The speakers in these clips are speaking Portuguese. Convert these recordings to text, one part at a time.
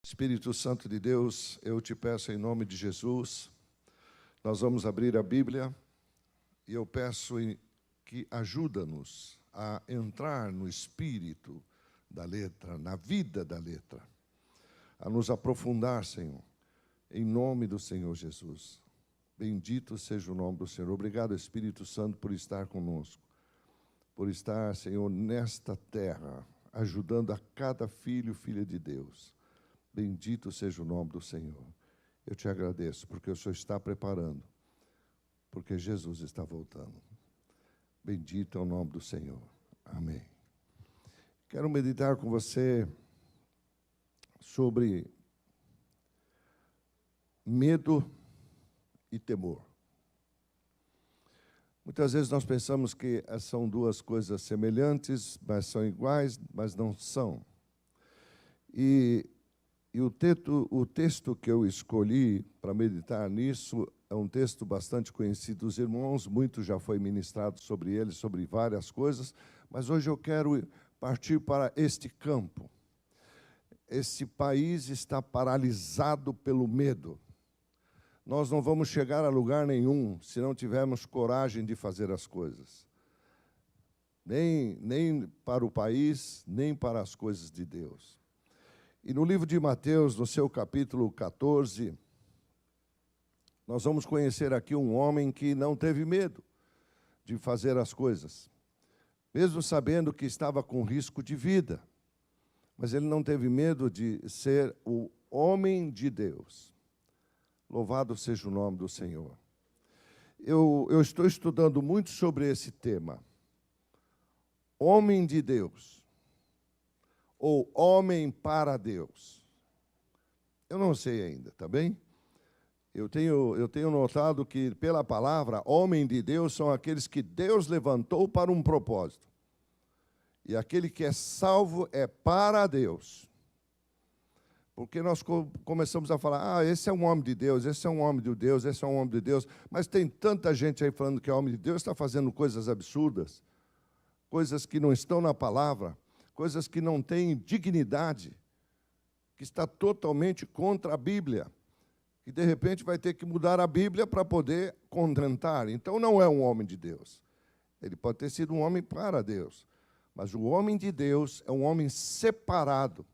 Espírito Santo de Deus, eu te peço em nome de Jesus, nós vamos abrir a Bíblia e eu peço que ajuda-nos a entrar no espírito da letra, na vida da letra, a nos aprofundar, Senhor, em nome do Senhor Jesus. Bendito seja o nome do Senhor. Obrigado, Espírito Santo, por estar conosco, por estar, Senhor, nesta terra, ajudando a cada filho e filha de Deus. Bendito seja o nome do Senhor. Eu te agradeço, porque o Senhor está preparando, porque Jesus está voltando. Bendito é o nome do Senhor. Amém. Quero meditar com você sobre medo e temor. Muitas vezes nós pensamos que são duas coisas semelhantes, mas são iguais, mas não são. E o texto que eu escolhi para meditar nisso é um texto bastante conhecido dos irmãos, muito já foi ministrado sobre ele, sobre várias coisas, mas hoje eu quero partir para este campo. Esse país está paralisado pelo medo. Nós não vamos chegar a lugar nenhum se não tivermos coragem de fazer as coisas. Nem para o país, nem para as coisas de Deus. E no livro de Mateus, no seu capítulo 14, nós vamos conhecer aqui um homem que não teve medo de fazer as coisas, mesmo sabendo que estava com risco de vida. Mas ele não teve medo de ser o homem de Deus. Louvado seja o nome do Senhor. Eu estou estudando muito sobre esse tema. Homem de Deus. Ou homem para Deus. Eu não sei ainda, tá bem? Eu tenho notado que, pela palavra, homem de Deus são aqueles que Deus levantou para um propósito. E aquele que é salvo é para Deus. Porque nós começamos a falar, esse é um homem de Deus, esse é um homem de Deus, esse é um homem de Deus. Mas tem tanta gente aí falando que é homem de Deus, está fazendo coisas absurdas, coisas que não estão na palavra, coisas que não têm dignidade, que está totalmente contra a Bíblia. E, de repente, vai ter que mudar a Bíblia para poder contentar. Então, não é um homem de Deus. Ele pode ter sido um homem para Deus. Mas o homem de Deus é um homem separado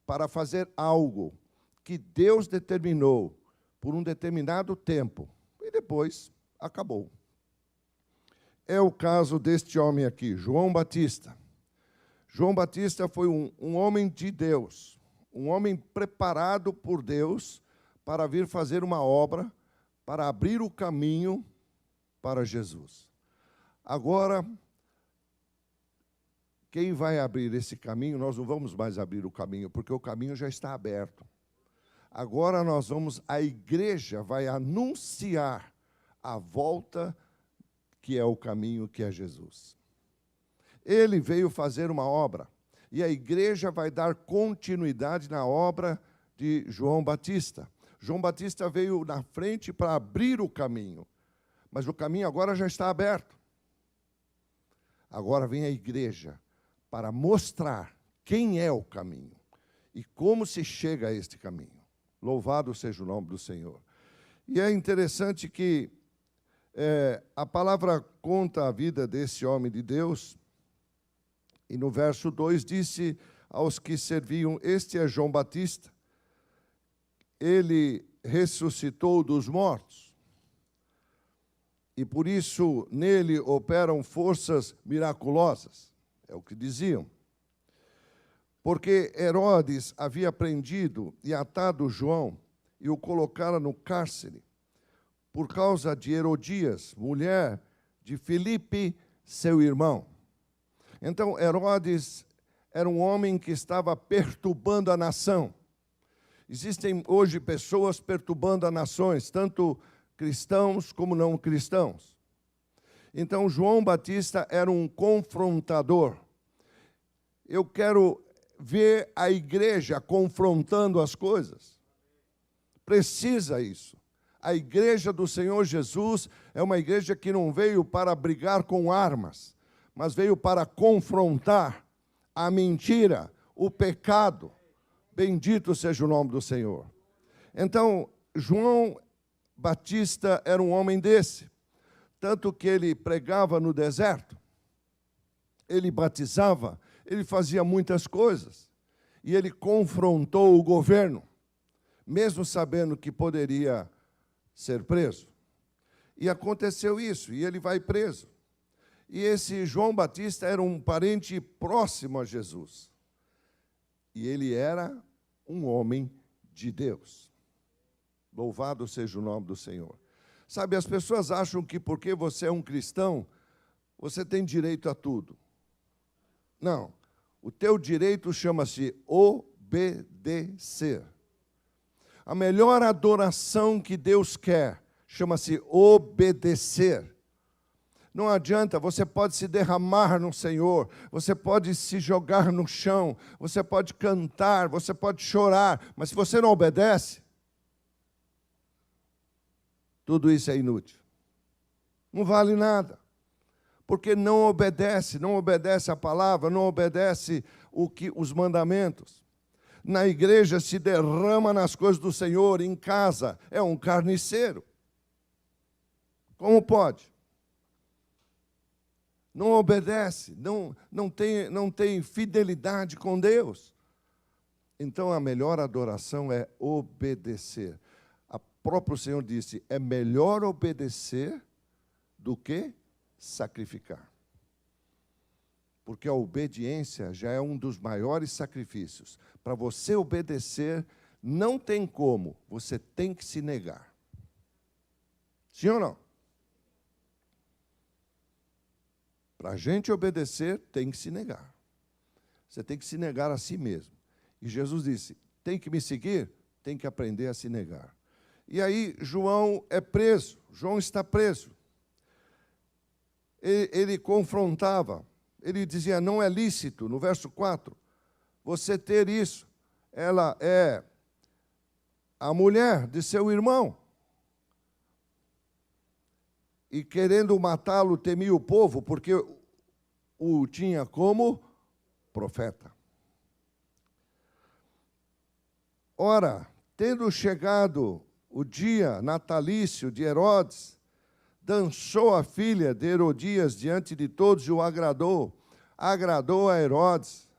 para fazer algo que Deus determinou por um determinado tempo. E depois acabou. É o caso deste homem aqui, João Batista. João Batista foi um homem de Deus, um homem preparado por Deus para vir fazer uma obra, para abrir o caminho para Jesus. Agora, quem vai abrir esse caminho, nós não vamos mais abrir o caminho, porque o caminho já está aberto. Agora a igreja vai anunciar a volta, que é o caminho, que é Jesus. Ele veio fazer uma obra, e a igreja vai dar continuidade na obra de João Batista. João Batista veio na frente para abrir o caminho, mas o caminho agora já está aberto. Agora vem a igreja para mostrar quem é o caminho e como se chega a este caminho. Louvado seja o nome do Senhor. E é interessante que a palavra conta a vida desse homem de Deus. E no verso 2 disse aos que serviam, este é João Batista, ele ressuscitou dos mortos, e por isso nele operam forças miraculosas, é o que diziam. Porque Herodes havia prendido e atado João e o colocara no cárcere, por causa de Herodias, mulher de Filipe, seu irmão. Então, Herodes era um homem que estava perturbando a nação. Existem hoje pessoas perturbando as nações, tanto cristãos como não cristãos. Então, João Batista era um confrontador. Eu quero ver a igreja confrontando as coisas. Precisa isso. A igreja do Senhor Jesus é uma igreja que não veio para brigar com armas, mas veio para confrontar a mentira, o pecado, Bendito seja o nome do Senhor. Então, João Batista era um homem desse, tanto que ele pregava no deserto, ele batizava, ele fazia muitas coisas, e ele confrontou o governo, mesmo sabendo que poderia ser preso. E aconteceu isso, e ele vai preso. E esse João Batista era um parente próximo a Jesus. E ele era um homem de Deus. Louvado seja o nome do Senhor. Sabe, as pessoas acham que porque você é um cristão, você tem direito a tudo. Não. O teu direito chama-se obedecer. A melhor adoração que Deus quer chama-se obedecer. Não adianta, você pode se derramar no Senhor, você pode se jogar no chão, você pode cantar, você pode chorar, mas se você não obedece, tudo isso é inútil. Não vale nada. Porque não obedece a palavra, não obedece os mandamentos. Na igreja se derrama nas coisas do Senhor, em casa é um carniceiro. Como pode? Não obedece, não tem fidelidade com Deus. Então a melhor adoração é obedecer. O próprio Senhor disse, é melhor obedecer do que sacrificar. Porque a obediência já é um dos maiores sacrifícios. Para você obedecer, não tem como, você tem que se negar. Sim ou não? Para a gente obedecer, tem que se negar. Você tem que se negar a si mesmo. E Jesus disse, tem que me seguir, tem que aprender a se negar. E aí, João é preso, João está preso. Ele confrontava, ele dizia, não é lícito, no verso 4, você ter isso. Ela é a mulher de seu irmão. E querendo matá-lo, temia o povo, porque o tinha como profeta. Ora, tendo chegado o dia natalício de Herodes, dançou a filha de Herodias diante de todos e o agradou a Herodes.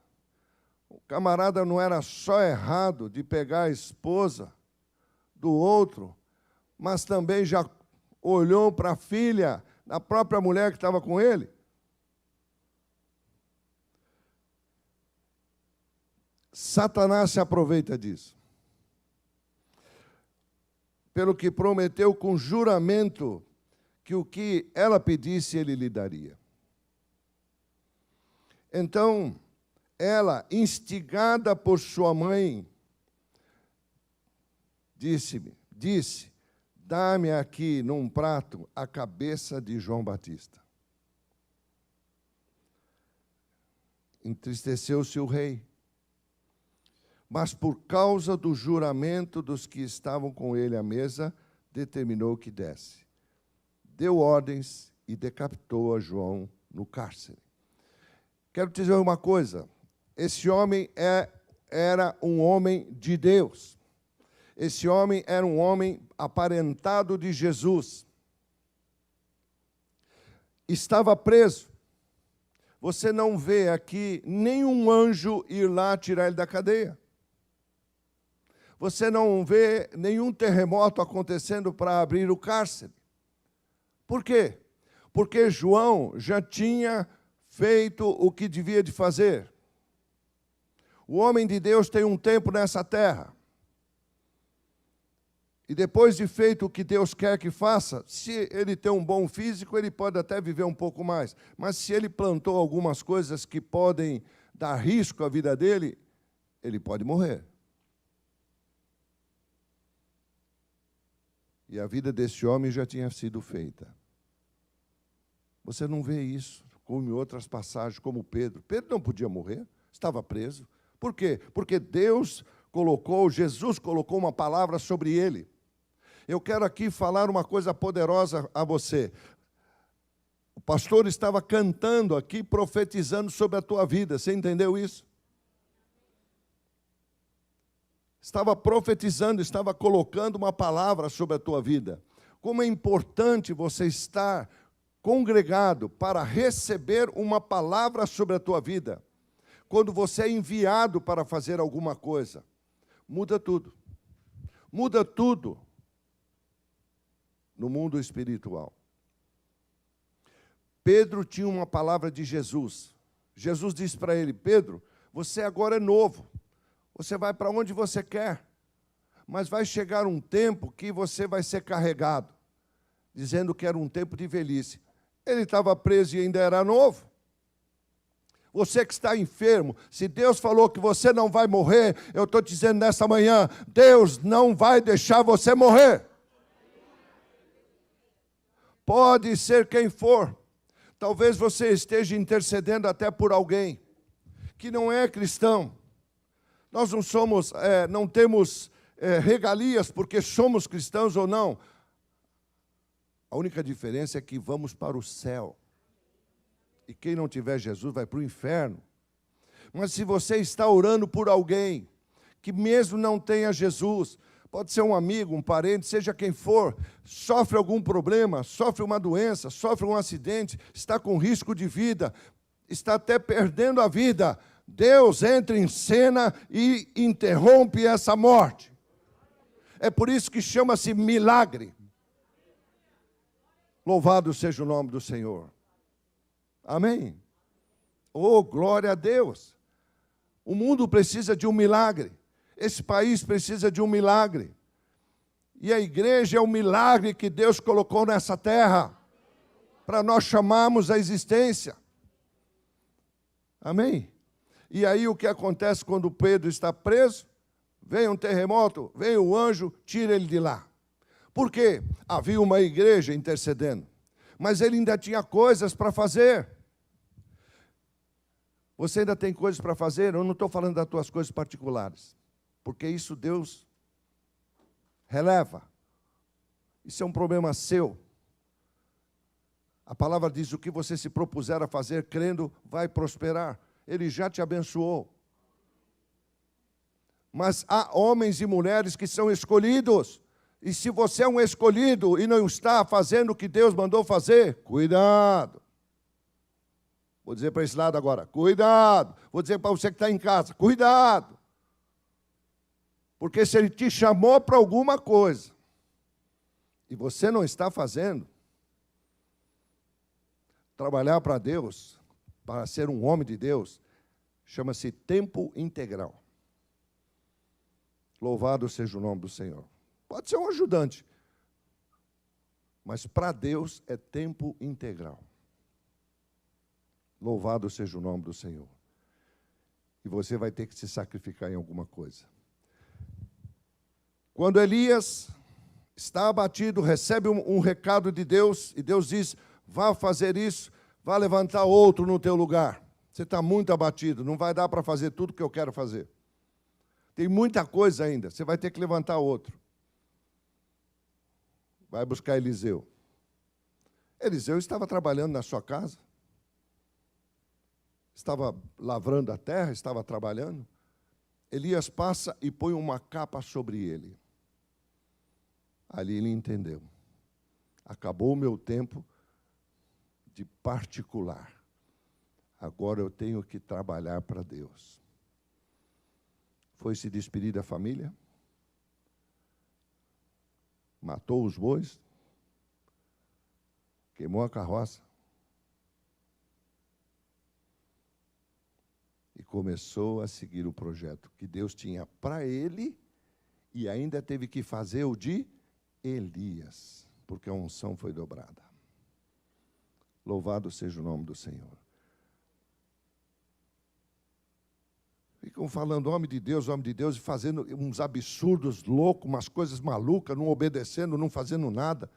O camarada não era só errado de pegar a esposa do outro, mas também já olhou para a filha da própria mulher que estava com ele. Satanás se aproveita disso. Pelo que prometeu com juramento que o que ela pedisse, ele lhe daria. Então, ela, instigada por sua mãe, disse, dá-me aqui num prato a cabeça de João Batista. Entristeceu-se o rei, mas por causa do juramento dos que estavam com ele à mesa, determinou que desse. Deu ordens e decapitou a João no cárcere. Quero te dizer uma coisa, esse homem era um homem de Deus. Esse homem era um homem aparentado de Jesus. Estava preso. Você não vê aqui nenhum anjo ir lá tirar ele da cadeia. Você não vê nenhum terremoto acontecendo para abrir o cárcere. Por quê? Porque João já tinha feito o que devia de fazer. O homem de Deus tem um tempo nessa terra. E depois de feito o que Deus quer que faça, se ele tem um bom físico, ele pode até viver um pouco mais. Mas se ele plantou algumas coisas que podem dar risco à vida dele, ele pode morrer. E a vida desse homem já tinha sido feita. Você não vê isso, como em outras passagens, como Pedro. Pedro não podia morrer, estava preso. Por quê? Porque Jesus colocou uma palavra sobre ele. Eu quero aqui falar uma coisa poderosa a você. O pastor estava cantando aqui, profetizando sobre a tua vida. Você entendeu isso? estava profetizando, estava colocando uma palavra sobre a tua vida. Como é importante você estar congregado para receber uma palavra sobre a tua vida. Quando você é enviado para fazer alguma coisa, muda tudo. Muda tudo no mundo espiritual. Pedro tinha uma palavra de Jesus. Jesus disse para ele: Pedro, você agora é novo. Você vai para onde você quer. Mas vai chegar um tempo que você vai ser carregado. Dizendo que era um tempo de velhice. Ele estava preso e ainda era novo. Você que está enfermo, se Deus falou que você não vai morrer, eu estou te dizendo nessa manhã, Deus não vai deixar você morrer. Pode ser quem for. Talvez você esteja intercedendo até por alguém que não é cristão. Nós não temos regalias porque somos cristãos ou não. A única diferença é que vamos para o céu. E quem não tiver Jesus vai para o inferno. Mas se você está orando por alguém que mesmo não tenha Jesus, pode ser um amigo, um parente, seja quem for, sofre algum problema, sofre uma doença, sofre um acidente, está com risco de vida, está até perdendo a vida, Deus entra em cena e interrompe essa morte. É por isso que chama-se milagre. Louvado seja o nome do Senhor. Amém? Oh, glória a Deus. O mundo precisa de um milagre. Esse país precisa de um milagre. E a igreja é o milagre que Deus colocou nessa terra, para nós chamarmos a existência. Amém? E aí o que acontece quando Pedro está preso? Vem um terremoto, vem o anjo, tira ele de lá. Por quê? Havia uma igreja intercedendo. Mas ele ainda tinha coisas para fazer. Você ainda tem coisas para fazer? Eu não estou falando das tuas coisas particulares. Porque isso Deus releva. Isso é um problema seu. A palavra diz: o que você se propuser a fazer, crendo, vai prosperar. Ele já te abençoou. Mas há homens e mulheres que são escolhidos. E se você é um escolhido e não está fazendo o que Deus mandou fazer, cuidado. Vou dizer para esse lado agora, cuidado. Vou dizer para você que está em casa, cuidado. Porque se Ele te chamou para alguma coisa e você não está fazendo, trabalhar para Deus, para ser um homem de Deus, chama-se tempo integral. Louvado seja o nome do Senhor. Pode ser um ajudante, mas para Deus é tempo integral. Louvado seja o nome do Senhor. E você vai ter que se sacrificar em alguma coisa. Quando Elias está abatido, recebe um recado de Deus, e Deus diz: vá fazer isso, vá levantar outro no teu lugar. Você está muito abatido, não vai dar para fazer tudo que eu quero fazer. Tem muita coisa ainda, você vai ter que levantar outro. Vai buscar Eliseu. Eliseu estava trabalhando na sua casa. Estava lavrando a terra, estava trabalhando. Elias passa e põe uma capa sobre ele. Ali ele entendeu. Acabou o meu tempo de particular. Agora eu tenho que trabalhar para Deus. Foi se despedir da família. Matou os bois. Queimou a carroça. E começou a seguir o projeto que Deus tinha para ele e ainda teve que fazer o de Elias, porque a unção foi dobrada. Louvado seja o nome do Senhor. Ficam falando homem de Deus, e fazendo uns absurdos loucos, umas coisas malucas, não obedecendo, não fazendo nada.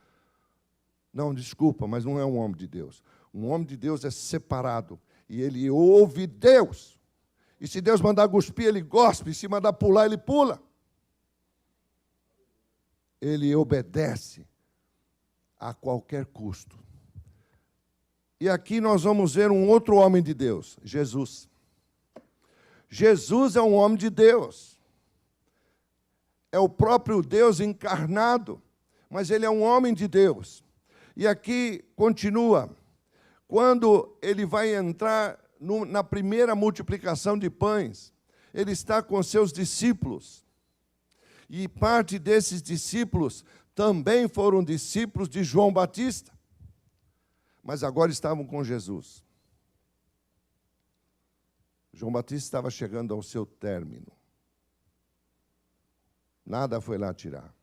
Não, desculpa, mas não é um homem de Deus. Um homem de Deus é separado, e ele ouve Deus. E se Deus mandar cuspir, ele gospe, e se mandar pular, ele pula. Ele obedece a qualquer custo. E aqui nós vamos ver um outro homem de Deus, Jesus. Jesus é um homem de Deus. é o próprio Deus encarnado, mas ele é um homem de Deus. E aqui continua, quando ele vai entrar na primeira multiplicação de pães, ele está com seus discípulos. E parte desses discípulos também foram discípulos de João Batista, mas agora estavam com Jesus. João Batista estava chegando ao seu término. Nada foi lá tirar.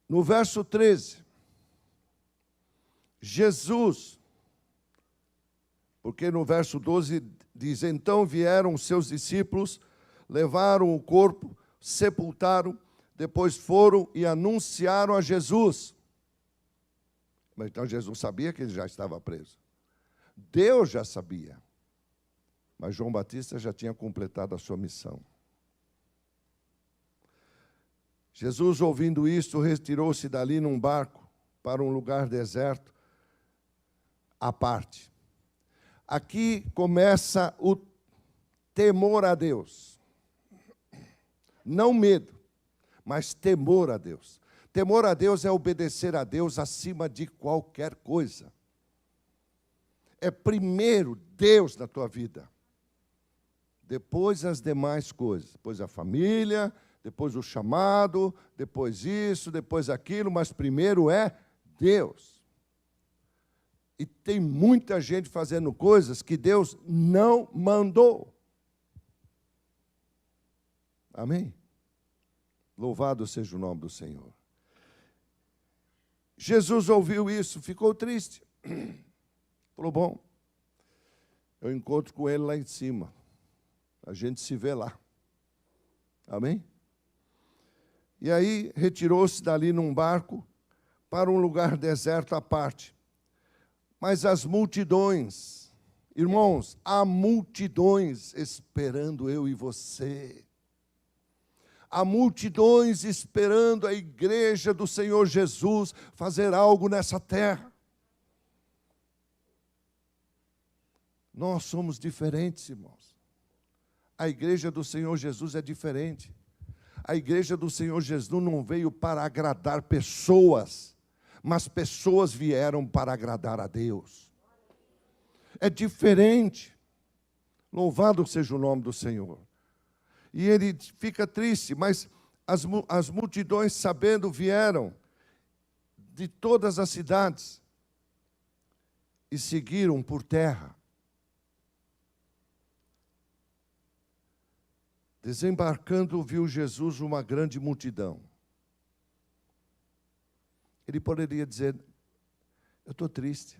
No verso 13, Jesus, porque no verso 12 diz, então vieram os seus discípulos, levaram o corpo, sepultaram, depois foram e anunciaram a Jesus. Mas então Jesus sabia que ele já estava preso. Deus já sabia. Mas João Batista já tinha completado a sua missão. Jesus, ouvindo isto, retirou-se dali num barco para um lugar deserto, à parte. Aqui começa o temor a Deus. Não medo, mas temor a Deus. Temor a Deus é obedecer a Deus acima de qualquer coisa. É primeiro Deus na tua vida. Depois as demais coisas. Depois a família, depois o chamado, depois isso, depois aquilo, mas primeiro é Deus. E tem muita gente fazendo coisas que Deus não mandou. Amém? Louvado seja o nome do Senhor. Jesus ouviu isso, ficou triste. Falou, bom, eu encontro com ele lá em cima. A gente se vê lá. Amém? E aí retirou-se dali num barco para um lugar deserto à parte. Mas as multidões, irmãos, há multidões esperando eu e você. Há multidões esperando a igreja do Senhor Jesus fazer algo nessa terra. Nós somos diferentes, irmãos. A igreja do Senhor Jesus é diferente. A igreja do Senhor Jesus não veio para agradar pessoas, mas pessoas vieram para agradar a Deus. É diferente. Louvado seja o nome do Senhor. E ele fica triste, mas as multidões, sabendo, vieram de todas as cidades e seguiram por terra. Desembarcando, viu Jesus uma grande multidão. Ele poderia dizer, eu estou triste,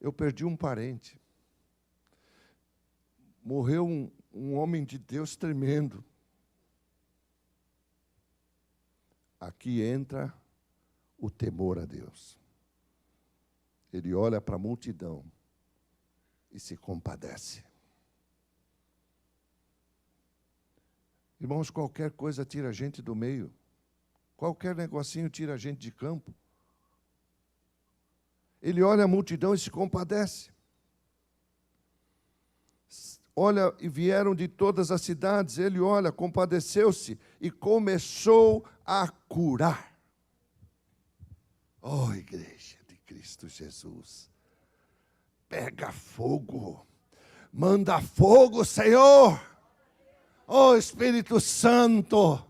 eu perdi um parente, morreu um homem de Deus tremendo. Aqui entra o temor a Deus. Ele olha para a multidão e se compadece. Irmãos, qualquer coisa tira a gente do meio. Qualquer negocinho tira a gente de campo. Ele olha a multidão e se compadece. Olha, e vieram de todas as cidades. Ele olha, compadeceu-se e começou a curar. Oh, igreja de Cristo Jesus. Pega fogo. Manda fogo, Senhor. Oh, Espírito Santo,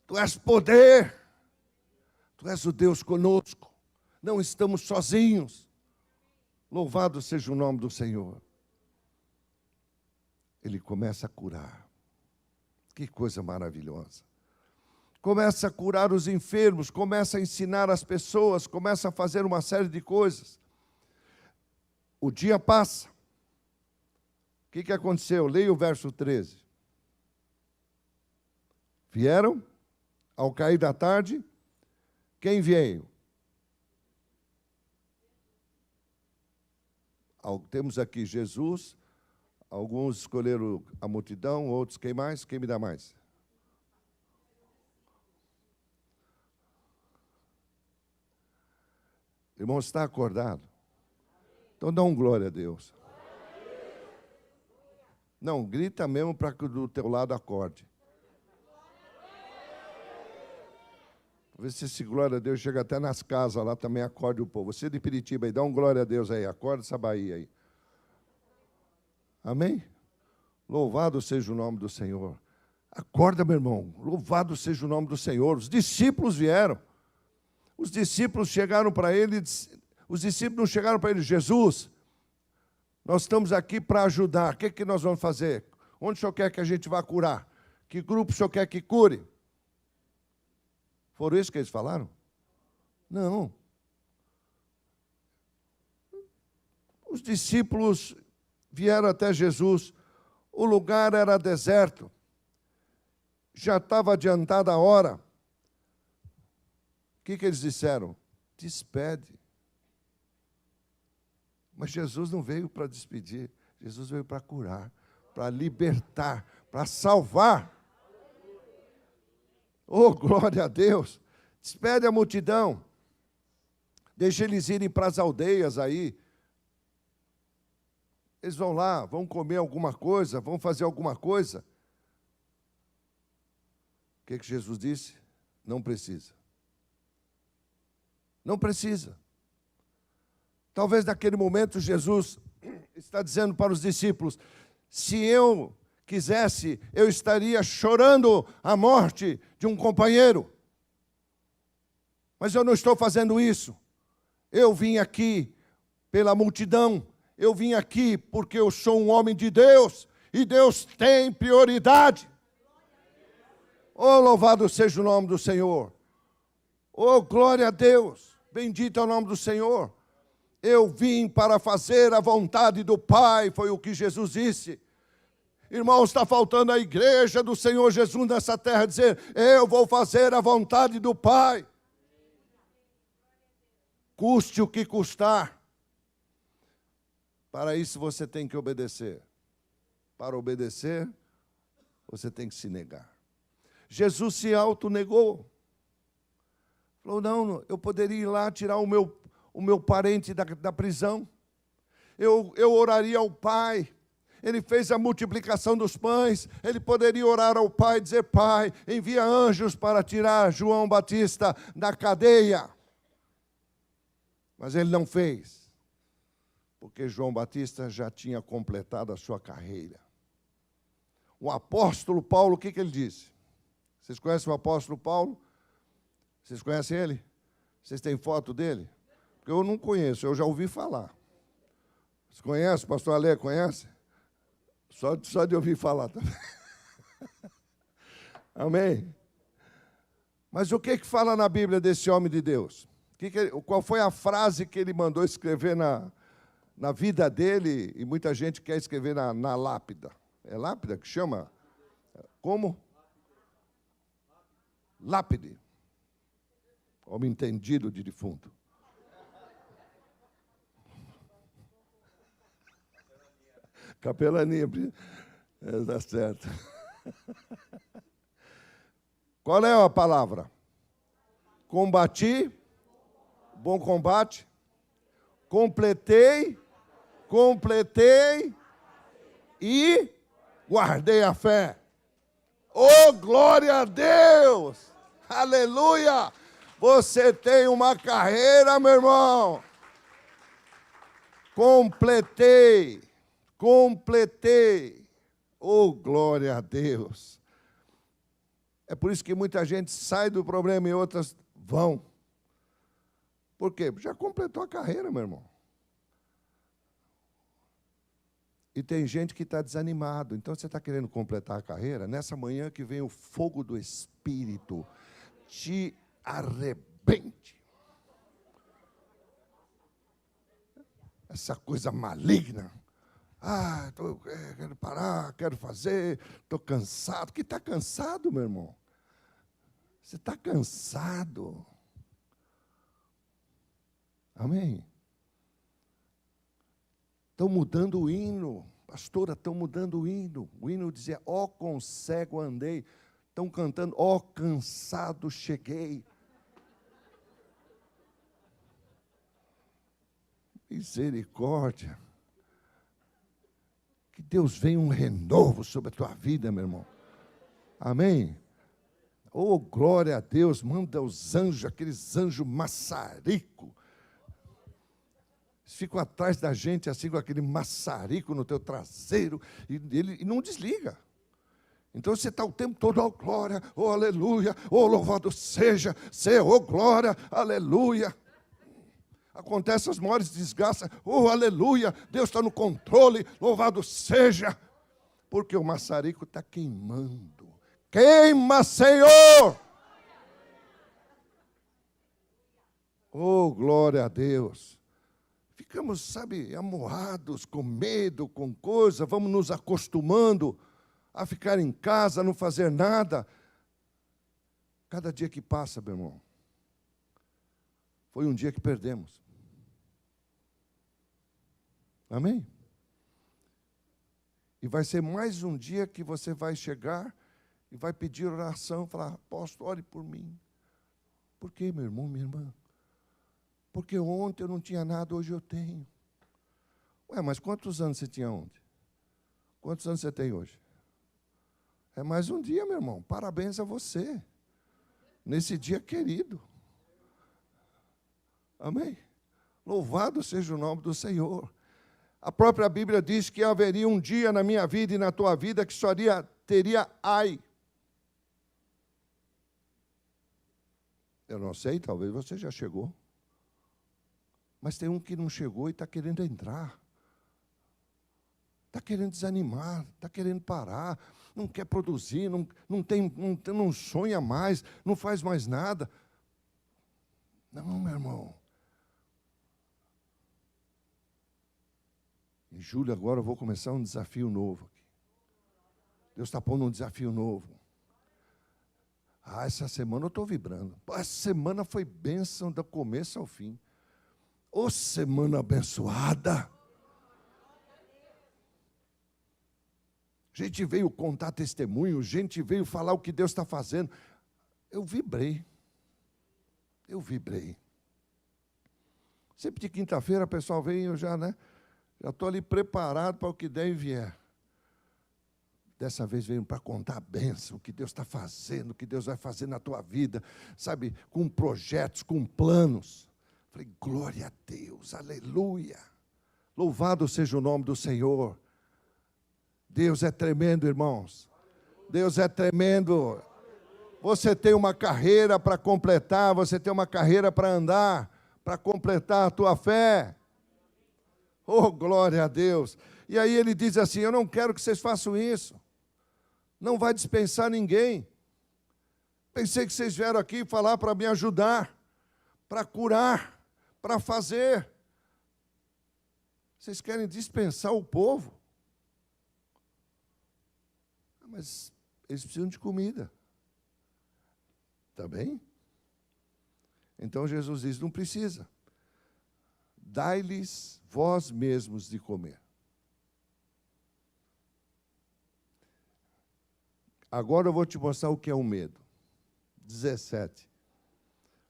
Tu és poder, Tu és o Deus conosco, não estamos sozinhos. Louvado seja o nome do Senhor. Ele começa a curar. Que coisa maravilhosa. Começa a curar os enfermos, começa a ensinar as pessoas, começa a fazer uma série de coisas. O dia passa. O que aconteceu? Leia o verso 13. Vieram, ao cair da tarde, quem veio? Temos aqui Jesus, alguns escolheram a multidão, outros quem mais? Quem me dá mais? Irmão, está acordado? Então dá um glória a Deus. Não, grita mesmo para que do teu lado acorde. Vê se esse glória a Deus chega até nas casas lá, também acorde o povo. Você de Piritiba aí, dá um glória a Deus aí, acorda essa Bahia aí. Amém? Louvado seja o nome do Senhor. Acorda, meu irmão, louvado seja o nome do Senhor. Os discípulos vieram. Os discípulos chegaram para ele, os discípulos não chegaram para ele, Jesus, nós estamos aqui para ajudar, o que nós vamos fazer? Onde o senhor quer que a gente vá curar? Que grupo o senhor quer que cure? Foram isso que eles falaram? Não. Os discípulos vieram até Jesus, o lugar era deserto, já estava adiantada a hora. O que eles disseram? Despede. Mas Jesus não veio para despedir, Jesus veio para curar, para libertar, para salvar. Oh, glória a Deus! Despede a multidão, deixa eles irem para as aldeias aí. Eles vão lá, vão comer alguma coisa, vão fazer alguma coisa. O que Jesus disse? Não precisa. Não precisa. Talvez naquele momento Jesus está dizendo para os discípulos, se eu quisesse, eu estaria chorando a morte de um companheiro. Mas eu não estou fazendo isso. Eu vim aqui pela multidão, eu vim aqui porque eu sou um homem de Deus, e Deus tem prioridade. Oh, louvado seja o nome do Senhor. Oh, glória a Deus. Bendito é o nome do Senhor. Eu vim para fazer a vontade do Pai, foi o que Jesus disse. Irmãos, está faltando a igreja do Senhor Jesus nessa terra dizer, eu vou fazer a vontade do Pai. Custe o que custar. Para isso você tem que obedecer. Para obedecer, você tem que se negar. Jesus se autonegou. Falou, não, eu poderia ir lá tirar o meu parente da prisão. Eu oraria ao Pai. Ele fez a multiplicação dos pães. Ele poderia orar ao Pai e dizer, Pai, envia anjos para tirar João Batista da cadeia. Mas ele não fez. Porque João Batista já tinha completado a sua carreira. O apóstolo Paulo, o que ele disse? Vocês conhecem o apóstolo Paulo? Vocês conhecem ele? Vocês têm foto dele? Porque eu não conheço, eu já ouvi falar. Vocês conhecem? O pastor Alê conhece? Só de ouvir falar também. Amém? Mas o que fala na Bíblia desse homem de Deus? Qual foi a frase que ele mandou escrever na vida dele? E muita gente quer escrever na lápida. É lápida que chama? Como? Lápide. Homem entendido de defunto. Capelania. Está certo. Qual é a palavra? Combati, bom combate, completei e guardei a fé. Oh, glória a Deus! Aleluia! Você tem uma carreira, meu irmão. Completei. Oh, glória a Deus. É por isso que muita gente sai do problema e outras vão. Por quê? Já completou a carreira, meu irmão. E tem gente que está desanimado. Então, você está querendo completar a carreira? Nessa manhã que vem o fogo do Espírito, te arrebente. Essa coisa maligna. Quero parar, quero fazer, estou cansado. Que está cansado, meu irmão? Você está cansado. Amém? Estão mudando o hino. Pastora, estão mudando o hino. O hino dizia, ó com cego andei. Estão cantando, ó cansado cheguei. Misericórdia. Que Que Deus venha um renovo sobre a tua vida, meu irmão. Amém? Oh, glória a Deus, manda os anjos, aqueles anjos maçarico. Eles ficam atrás da gente, assim, com aquele maçarico no teu traseiro, e ele não desliga. Então você está o tempo todo, oh glória, oh aleluia, oh louvado seja, oh glória, aleluia. Acontece as maiores desgraças, oh aleluia, Deus está no controle, louvado seja. Porque o maçarico está queimando. Queima, Senhor! Oh, glória a Deus! Ficamos, sabe, amoados, com medo, com coisa, vamos nos acostumando a ficar em casa, a não fazer nada. Cada dia que passa, meu irmão, foi um dia que perdemos. Amém? E vai ser mais um dia que você vai chegar e vai pedir oração, falar, apóstolo, ore por mim. Por quê, meu irmão, minha irmã? Porque ontem eu não tinha nada, hoje eu tenho. Ué, mas quantos anos você tinha ontem? Quantos anos você tem hoje? É mais um dia, meu irmão. Parabéns a você. Nesse dia querido. Amém? Louvado seja o nome do Senhor. A própria Bíblia diz que haveria um dia na minha vida e na tua vida que só teria ai. Eu não sei, talvez você já chegou. Mas tem um que não chegou e está querendo entrar. Está querendo desanimar, está querendo parar, não quer produzir, não sonha mais, não faz mais nada. Não, meu irmão. Em julho agora eu vou começar um desafio novo aqui. Deus está pondo um desafio novo. Essa semana eu estou vibrando. Essa semana foi bênção do começo ao fim. Ô, semana abençoada. Gente veio contar testemunho, gente veio falar o que Deus está fazendo. Eu vibrei. Eu vibrei. Sempre de quinta-feira, o pessoal vem e eu já estou ali preparado para o que der e vier. Dessa vez veio para contar a bênção, o que Deus está fazendo, o que Deus vai fazer na tua vida, sabe, com projetos, com planos. Falei, glória a Deus, aleluia. Louvado seja o nome do Senhor. Deus é tremendo, irmãos. Deus é tremendo. Você tem uma carreira para completar, você tem uma carreira para andar, para completar a tua fé. Oh, glória a Deus. E aí ele diz assim, eu não quero que vocês façam isso. Não vai dispensar ninguém. Pensei que vocês vieram aqui falar para me ajudar, para curar, para fazer. Vocês querem dispensar o povo? Mas eles precisam de comida. Tá bem? Então Jesus diz, não precisa. Dai-lhes vós mesmos de comer. Agora eu vou te mostrar o que é o medo. 17.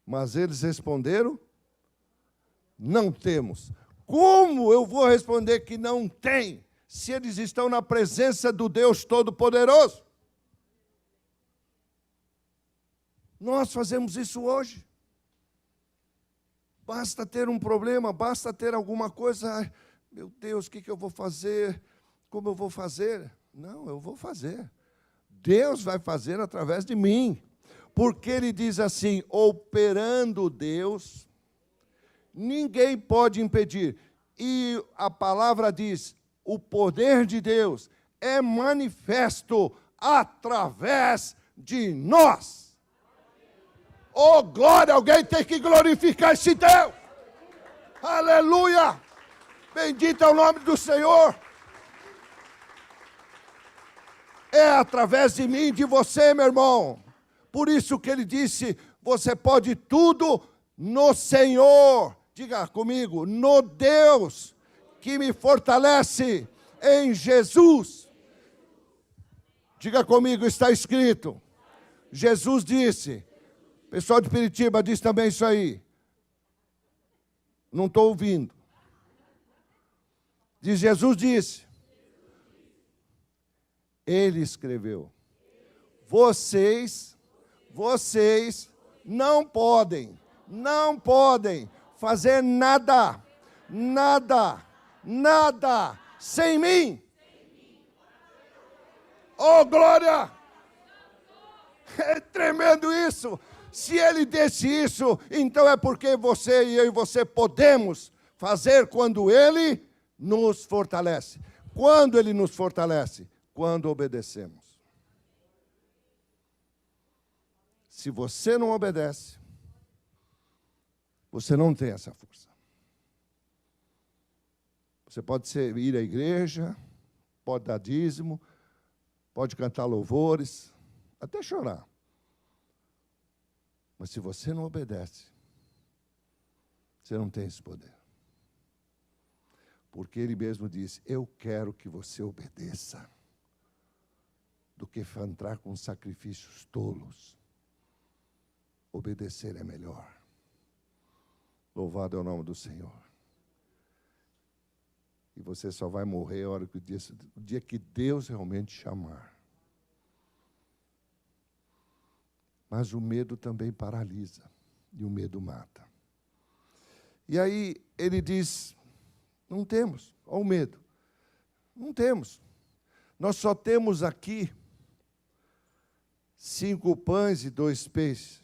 Mas eles responderam, não temos. Como eu vou responder que não tem, se eles estão na presença do Deus Todo-Poderoso? Nós fazemos isso hoje. Basta ter um problema, basta ter alguma coisa. Ai, meu Deus, o que eu vou fazer? Como eu vou fazer? Não, eu vou fazer. Deus vai fazer através de mim. Porque ele diz assim, operando Deus, ninguém pode impedir. E a palavra diz, o poder de Deus é manifesto através de nós. Oh, glória, alguém tem que glorificar esse Deus. Aleluia. Bendito é o nome do Senhor. É através de mim, de você, meu irmão. Por isso que ele disse, você pode tudo no Senhor. Diga comigo, no Deus que me fortalece em Jesus. Diga comigo, está escrito. Jesus disse, pessoal de Piritiba diz também isso aí. Não estou ouvindo. Jesus disse, Ele escreveu. Vocês não podem fazer nada sem mim. Oh, glória! É tremendo isso. Se ele disse isso, então é porque você e eu e você podemos fazer quando ele nos fortalece. Quando ele nos fortalece? Quando obedecemos. Se você não obedece, você não tem essa força. Você pode ir à igreja, pode dar dízimo, pode cantar louvores, até chorar. Mas se você não obedece, você não tem esse poder. Porque ele mesmo disse, eu quero que você obedeça, do que entrar com sacrifícios tolos. Obedecer é melhor. Louvado é o nome do Senhor. E você só vai morrer a hora que o dia que Deus realmente chamar. Mas o medo também paralisa. E o medo mata. E aí ele diz, não temos. Olha o medo. Não temos. Nós só temos aqui 5 pães e 2 peixes.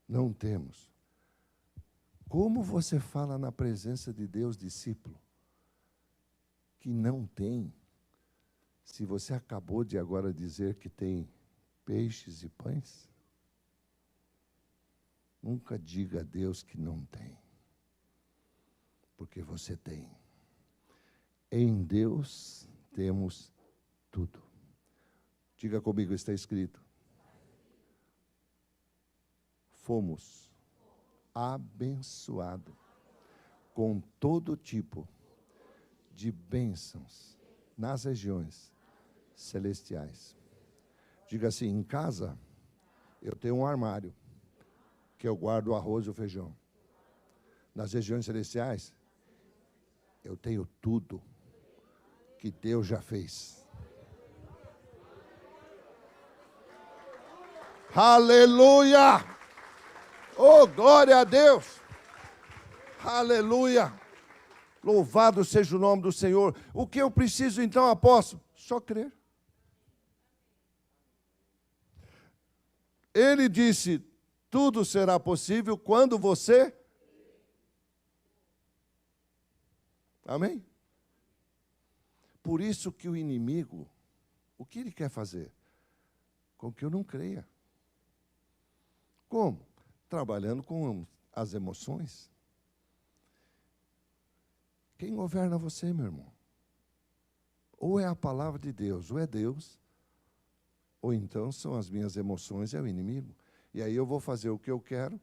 Não temos. Como você fala na presença de Deus, discípulo, que não tem, se você acabou de agora dizer que tem peixes e pães? Nunca diga a Deus que não tem, porque você tem. Em Deus temos tudo. Diga comigo, está escrito. Fomos abençoados com todo tipo de bênçãos nas regiões celestiais. Diga assim, em casa, eu tenho um armário, que eu guardo o arroz e o feijão. Nas regiões celestiais, eu tenho tudo que Deus já fez. Aleluia! Oh, glória a Deus! Aleluia! Louvado seja o nome do Senhor. O que eu preciso então, apóstolo? Só crer. Ele disse, tudo será possível quando você... Amém? Por isso que o inimigo, o que ele quer fazer? Com que eu não creia. Como? Trabalhando com as emoções. Quem governa você, meu irmão? Ou é a palavra de Deus, ou é Deus, ou então são as minhas emoções, é o inimigo. E aí eu vou fazer o que eu quero,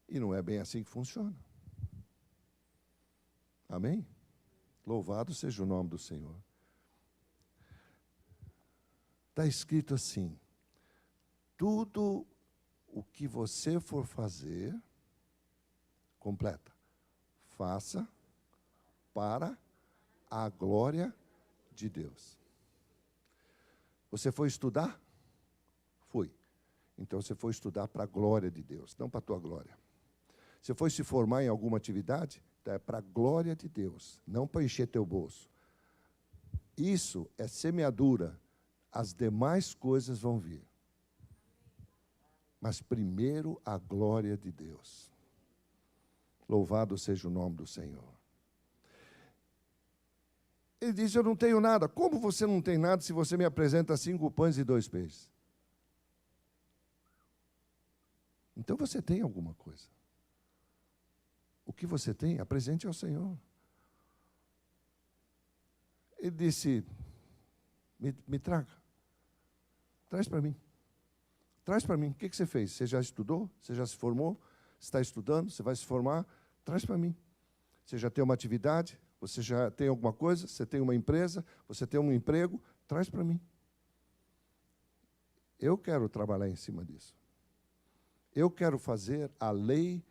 e não é bem assim que funciona. Amém? Louvado seja o nome do Senhor. Está escrito assim, tudo o que você for fazer, completa, faça para a glória de Deus. Você foi estudar? Foi. Então você foi estudar para a glória de Deus, não para a tua glória. Você foi se formar em alguma atividade? Então é para a glória de Deus, não para encher teu bolso. Isso é semeadura. As demais coisas vão vir. Mas primeiro a glória de Deus. Louvado seja o nome do Senhor. Ele diz, eu não tenho nada. Como você não tem nada se você me apresenta 5 pães e 2 peixes? Então você tem alguma coisa. O que você tem, apresente ao Senhor. Ele disse, me traga. Traz para mim. Traz para mim. O que você fez? Você já estudou? Você já se formou? Você está estudando? Você vai se formar? Traz para mim. Você já tem uma atividade? Você já tem alguma coisa? Você tem uma empresa? Você tem um emprego? Traz para mim. Eu quero trabalhar em cima disso. Eu quero fazer a lei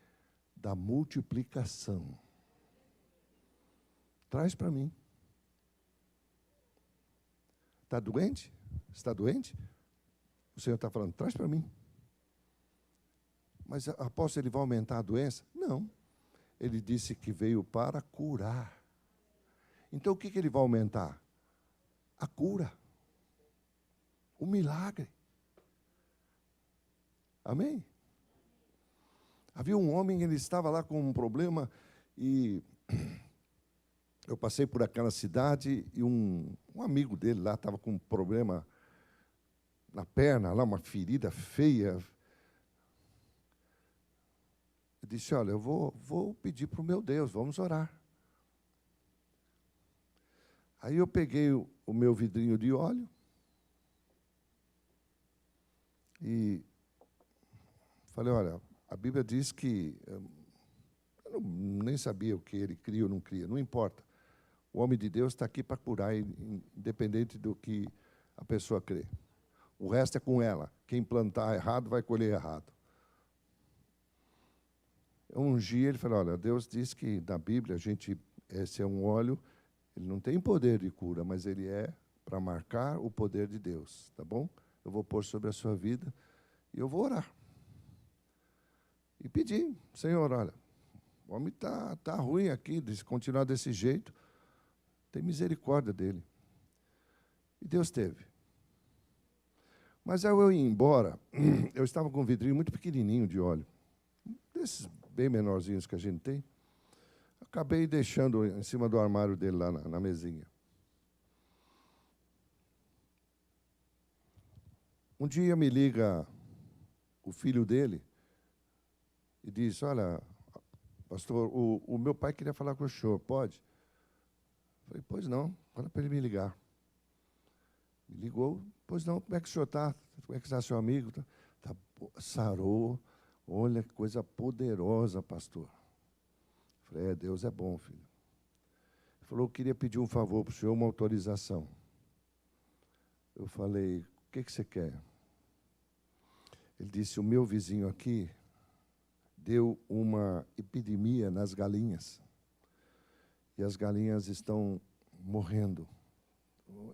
da multiplicação. traz para mim. Está doente? Está doente? O Senhor está falando, traz para mim. Mas, apóstolo, ele vai aumentar a doença? Não. Ele disse que veio para curar. Então, o que ele vai aumentar? A cura. O milagre. Amém? Havia um homem, ele estava lá com um problema e eu passei por aquela cidade e um amigo dele lá estava com um problema na perna, lá uma ferida feia. Eu disse, olha, eu vou pedir para o meu Deus, vamos orar. Aí eu peguei o meu vidrinho de óleo e falei, olha, a Bíblia diz que... Eu nem sabia o que ele cria ou não cria, não importa. O homem de Deus está aqui para curar, independente do que a pessoa crê. O resto é com ela. Quem plantar errado vai colher errado. Eu ungi ele e falei, olha, Deus diz que na Bíblia esse é um óleo, ele não tem poder de cura, mas ele é para marcar o poder de Deus, tá bom? Eu vou pôr sobre a sua vida e eu vou orar. E pedi, Senhor, olha, o homem tá ruim aqui, se continuar desse jeito, tem misericórdia dele. E Deus teve. Mas ao eu ir embora, eu estava com um vidrinho muito pequenininho de óleo, desses bem menorzinhos que a gente tem. Acabei deixando em cima do armário dele lá na mesinha. Um dia me liga o filho dele e diz, olha, pastor, o meu pai queria falar com o senhor, pode? Eu falei, pois não, fala para ele me ligar. Me ligou, pois não, como é que o senhor está? Como é que está seu amigo? Sarou, olha que coisa poderosa, pastor. Eu falei, Deus é bom, filho. Ele falou, eu queria pedir um favor para o senhor, uma autorização. Eu falei, o que você quer? Ele disse, o meu vizinho aqui deu uma epidemia nas galinhas. E as galinhas estão morrendo.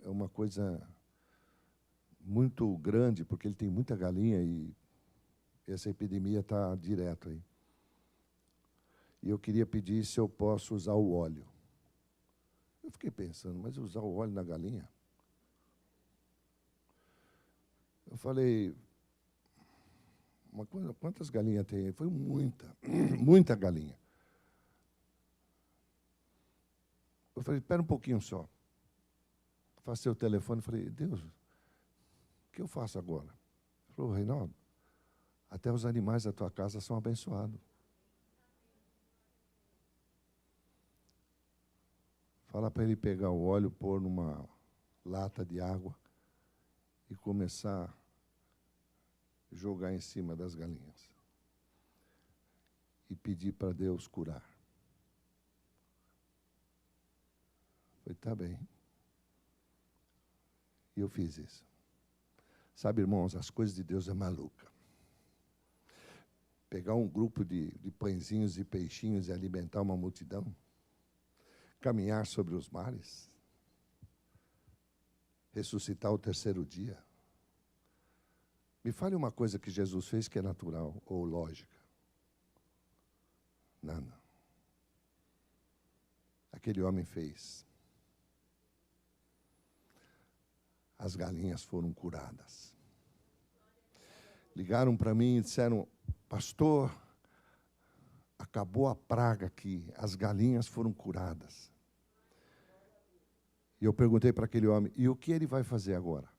É uma coisa muito grande, porque ele tem muita galinha e essa epidemia está direto aí. E eu queria pedir se eu posso usar o óleo. Eu fiquei pensando, mas usar o óleo na galinha? Eu falei, quantas galinhas tem aí? Foi muita, muita galinha. Eu falei, espera um pouquinho só. Passei o telefone e falei, Deus, o que eu faço agora? Ele falou, Reinaldo, até os animais da tua casa são abençoados. Fala para ele pegar o óleo, pôr numa lata de água e começar a jogar em cima das galinhas. E pedir para Deus curar. Falei, tá bem. E eu fiz isso. Sabe, irmãos, as coisas de Deus é maluca. Pegar um grupo de pãezinhos e peixinhos e alimentar uma multidão. Caminhar sobre os mares. Ressuscitar o terceiro dia. Me fale uma coisa que Jesus fez que é natural ou lógica. Nada. Aquele homem fez. As galinhas foram curadas. Ligaram para mim e disseram, pastor, acabou a praga aqui, as galinhas foram curadas. E eu perguntei para aquele homem, e o que ele vai fazer agora?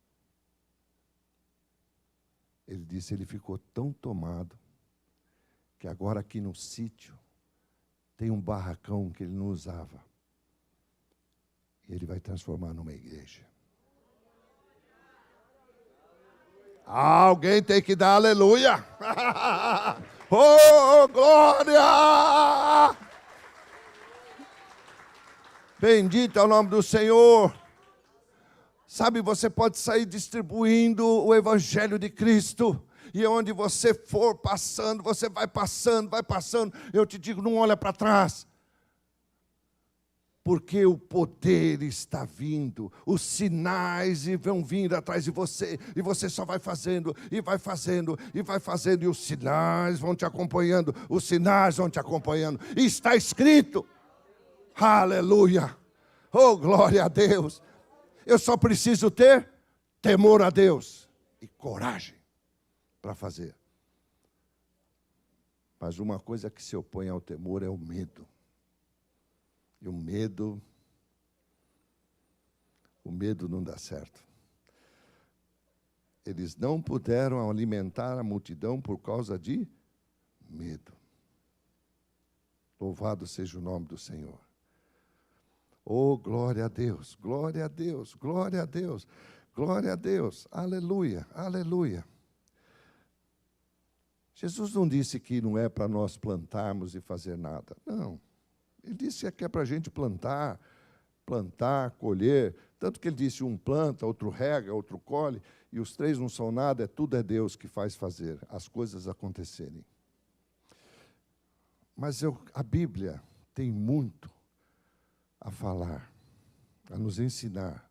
Ele disse, ele ficou tão tomado, que agora aqui no sítio, tem um barracão que ele não usava. E ele vai transformar numa igreja. Alguém tem que dar aleluia. Oh, glória! Bendito é o nome do Senhor. Sabe, você pode sair distribuindo o Evangelho de Cristo. E onde você for passando, você vai passando, vai passando. Eu te digo, não olha para trás. porque o poder está vindo, os sinais vão vindo atrás de você, e você só vai fazendo, e vai fazendo, e vai fazendo, e os sinais vão te acompanhando, os sinais vão te acompanhando, e está escrito, aleluia, oh glória a Deus, eu só preciso ter temor a Deus, e coragem para fazer. Mas uma coisa que se opõe ao temor é o medo. E o medo não dá certo. Eles não puderam alimentar a multidão por causa de medo. Louvado seja o nome do Senhor. Oh, glória a Deus, glória a Deus, glória a Deus, glória a Deus, aleluia, aleluia. Jesus não disse que não é para nós plantarmos e fazer nada. Não. Ele disse que é para a gente plantar, colher. Tanto que ele disse, um planta, outro rega, outro colhe, e os três não são nada, tudo é Deus que faz fazer as coisas acontecerem. Mas a Bíblia tem muito a falar, a nos ensinar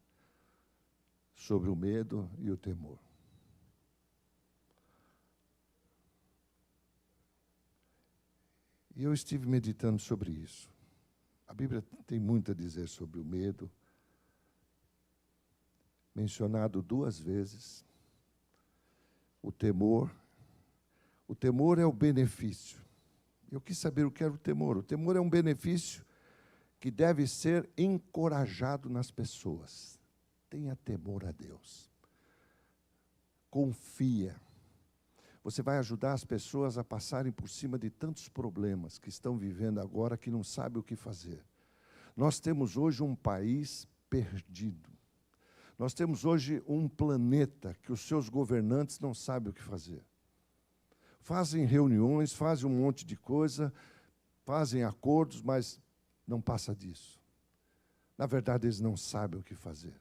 sobre o medo e o temor. E eu estive meditando sobre isso. A Bíblia tem muito a dizer sobre o medo, mencionado 2 vezes. O temor é o benefício. Eu quis saber o que era o temor. O temor é um benefício que deve ser encorajado nas pessoas. Tenha temor a Deus. Confia. Você vai ajudar as pessoas a passarem por cima de tantos problemas que estão vivendo agora, que não sabem o que fazer. Nós temos hoje um país perdido. Nós temos hoje um planeta que os seus governantes não sabem o que fazer. Fazem reuniões, fazem um monte de coisa, fazem acordos, mas não passa disso. Na verdade, eles não sabem o que fazer.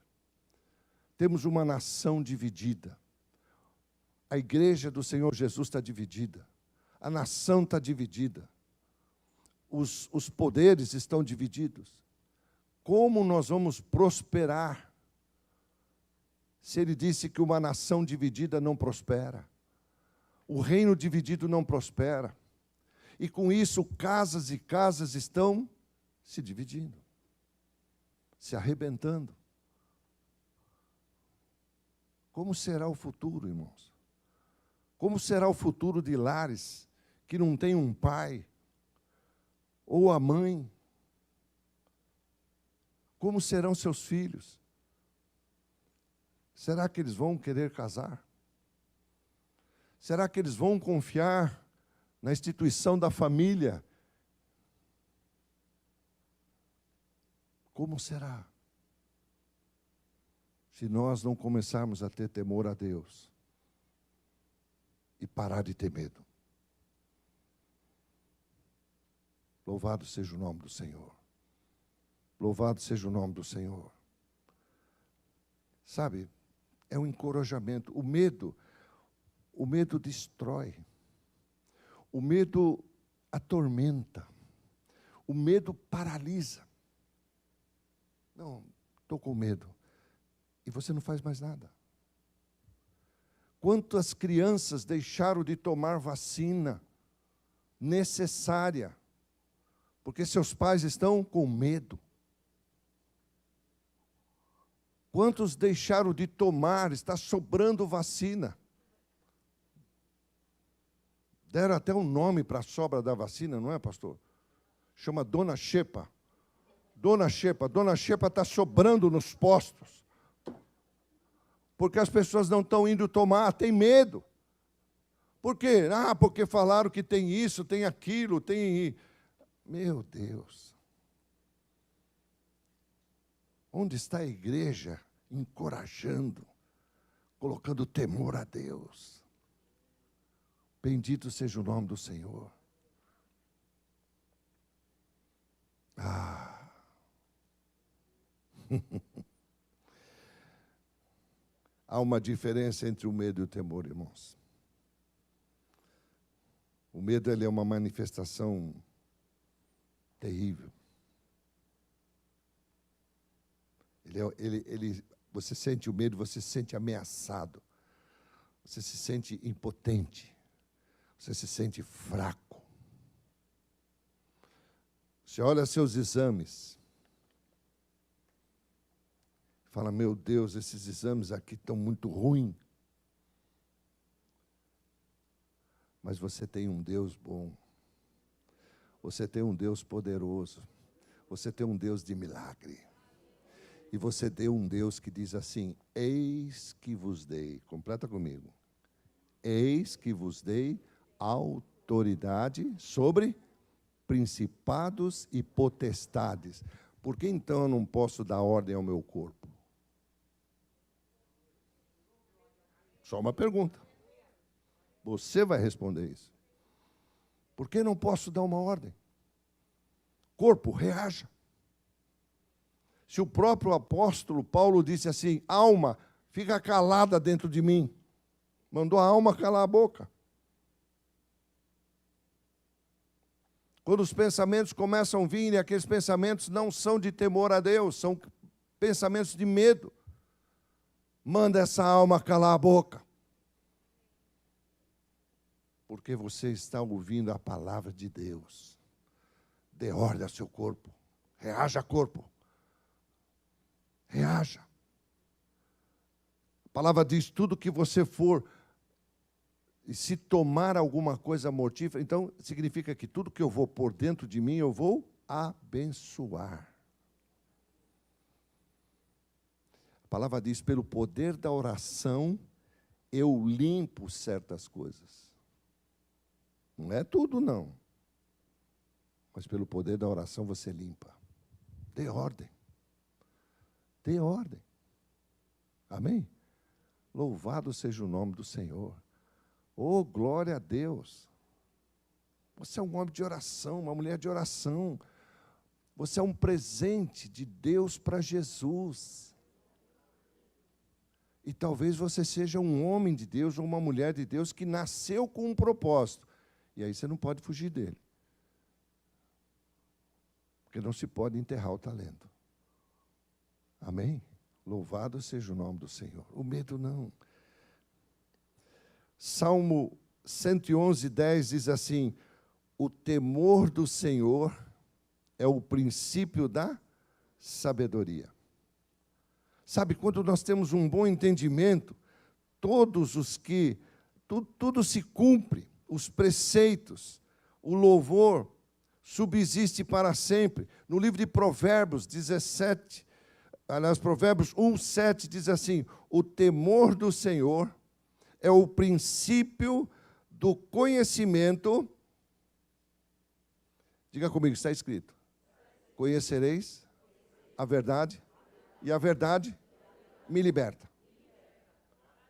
Temos uma nação dividida. A igreja do Senhor Jesus está dividida. A nação está dividida. Os poderes estão divididos. Como nós vamos prosperar se ele disse que uma nação dividida não prospera? O reino dividido não prospera. E com isso, casas e casas estão se dividindo, se arrebentando. Como será o futuro, irmãos? Como será o futuro de lares que não tem um pai ou a mãe? Como serão seus filhos? Será que eles vão querer casar? Será que eles vão confiar na instituição da família? Como será? Se nós não começarmos a ter temor a Deus e parar de ter medo. Louvado seja o nome do Senhor. Louvado seja o nome do Senhor. Sabe, é um encorajamento. O medo destrói. O medo atormenta. O medo paralisa. Não, estou com medo. E você não faz mais nada. Quantas crianças deixaram de tomar vacina necessária, porque seus pais estão com medo? Quantos deixaram de tomar, está sobrando vacina? Deram até um nome para a sobra da vacina, não é, pastor? Chama Dona Xepa. Dona Xepa está sobrando nos postos. Porque as pessoas não estão indo tomar, tem medo. Por quê? Porque falaram que tem isso, tem aquilo, tem... Meu Deus. Onde está a igreja encorajando, colocando temor a Deus? Bendito seja o nome do Senhor. Há uma diferença entre o medo e o temor, irmãos. O medo, ele é uma manifestação terrível. Você sente o medo, você se sente ameaçado. Você se sente impotente. Você se sente fraco. Você olha seus exames. Fala, meu Deus, esses exames aqui estão muito ruins. Mas você tem um Deus bom. Você tem um Deus poderoso. Você tem um Deus de milagre. E você tem um Deus que diz assim, eis que vos dei. Completa comigo. Eis que vos dei autoridade sobre principados e potestades. Por que então eu não posso dar ordem ao meu corpo? Só uma pergunta. Você vai responder isso. Por que não posso dar uma ordem? Corpo, reaja. Se o próprio apóstolo Paulo disse assim, alma, fica calada dentro de mim. Mandou a alma calar a boca. Quando os pensamentos começam a vir, e aqueles pensamentos não são de temor a Deus, são pensamentos de medo. Manda essa alma calar a boca. Porque você está ouvindo a palavra de Deus. Dê ordem ao seu corpo. Reaja, corpo. Reaja. A palavra diz, tudo que você for, e se tomar alguma coisa mortífera, então significa que tudo que eu vou pôr dentro de mim, eu vou abençoar. A palavra diz, pelo poder da oração, eu limpo certas coisas. Não é tudo, não. Mas pelo poder da oração você limpa. Dê ordem. Dê ordem. Amém? Louvado seja o nome do Senhor. Oh, glória a Deus. Você é um homem de oração, uma mulher de oração. Você é um presente de Deus para Jesus. E talvez você seja um homem de Deus ou uma mulher de Deus que nasceu com um propósito. E aí você não pode fugir dele. Porque não se pode enterrar o talento. Amém? Louvado seja o nome do Senhor. O medo não. Salmo 111:10 diz assim, o temor do Senhor é o princípio da sabedoria. Sabe, quando nós temos um bom entendimento, tudo se cumpre, os preceitos, o louvor subsiste para sempre. No livro de Provérbios 17, aliás, Provérbios 1:7 diz assim, o temor do Senhor é o princípio do conhecimento. Diga comigo, está escrito. Conhecereis a verdade, e a verdade me liberta.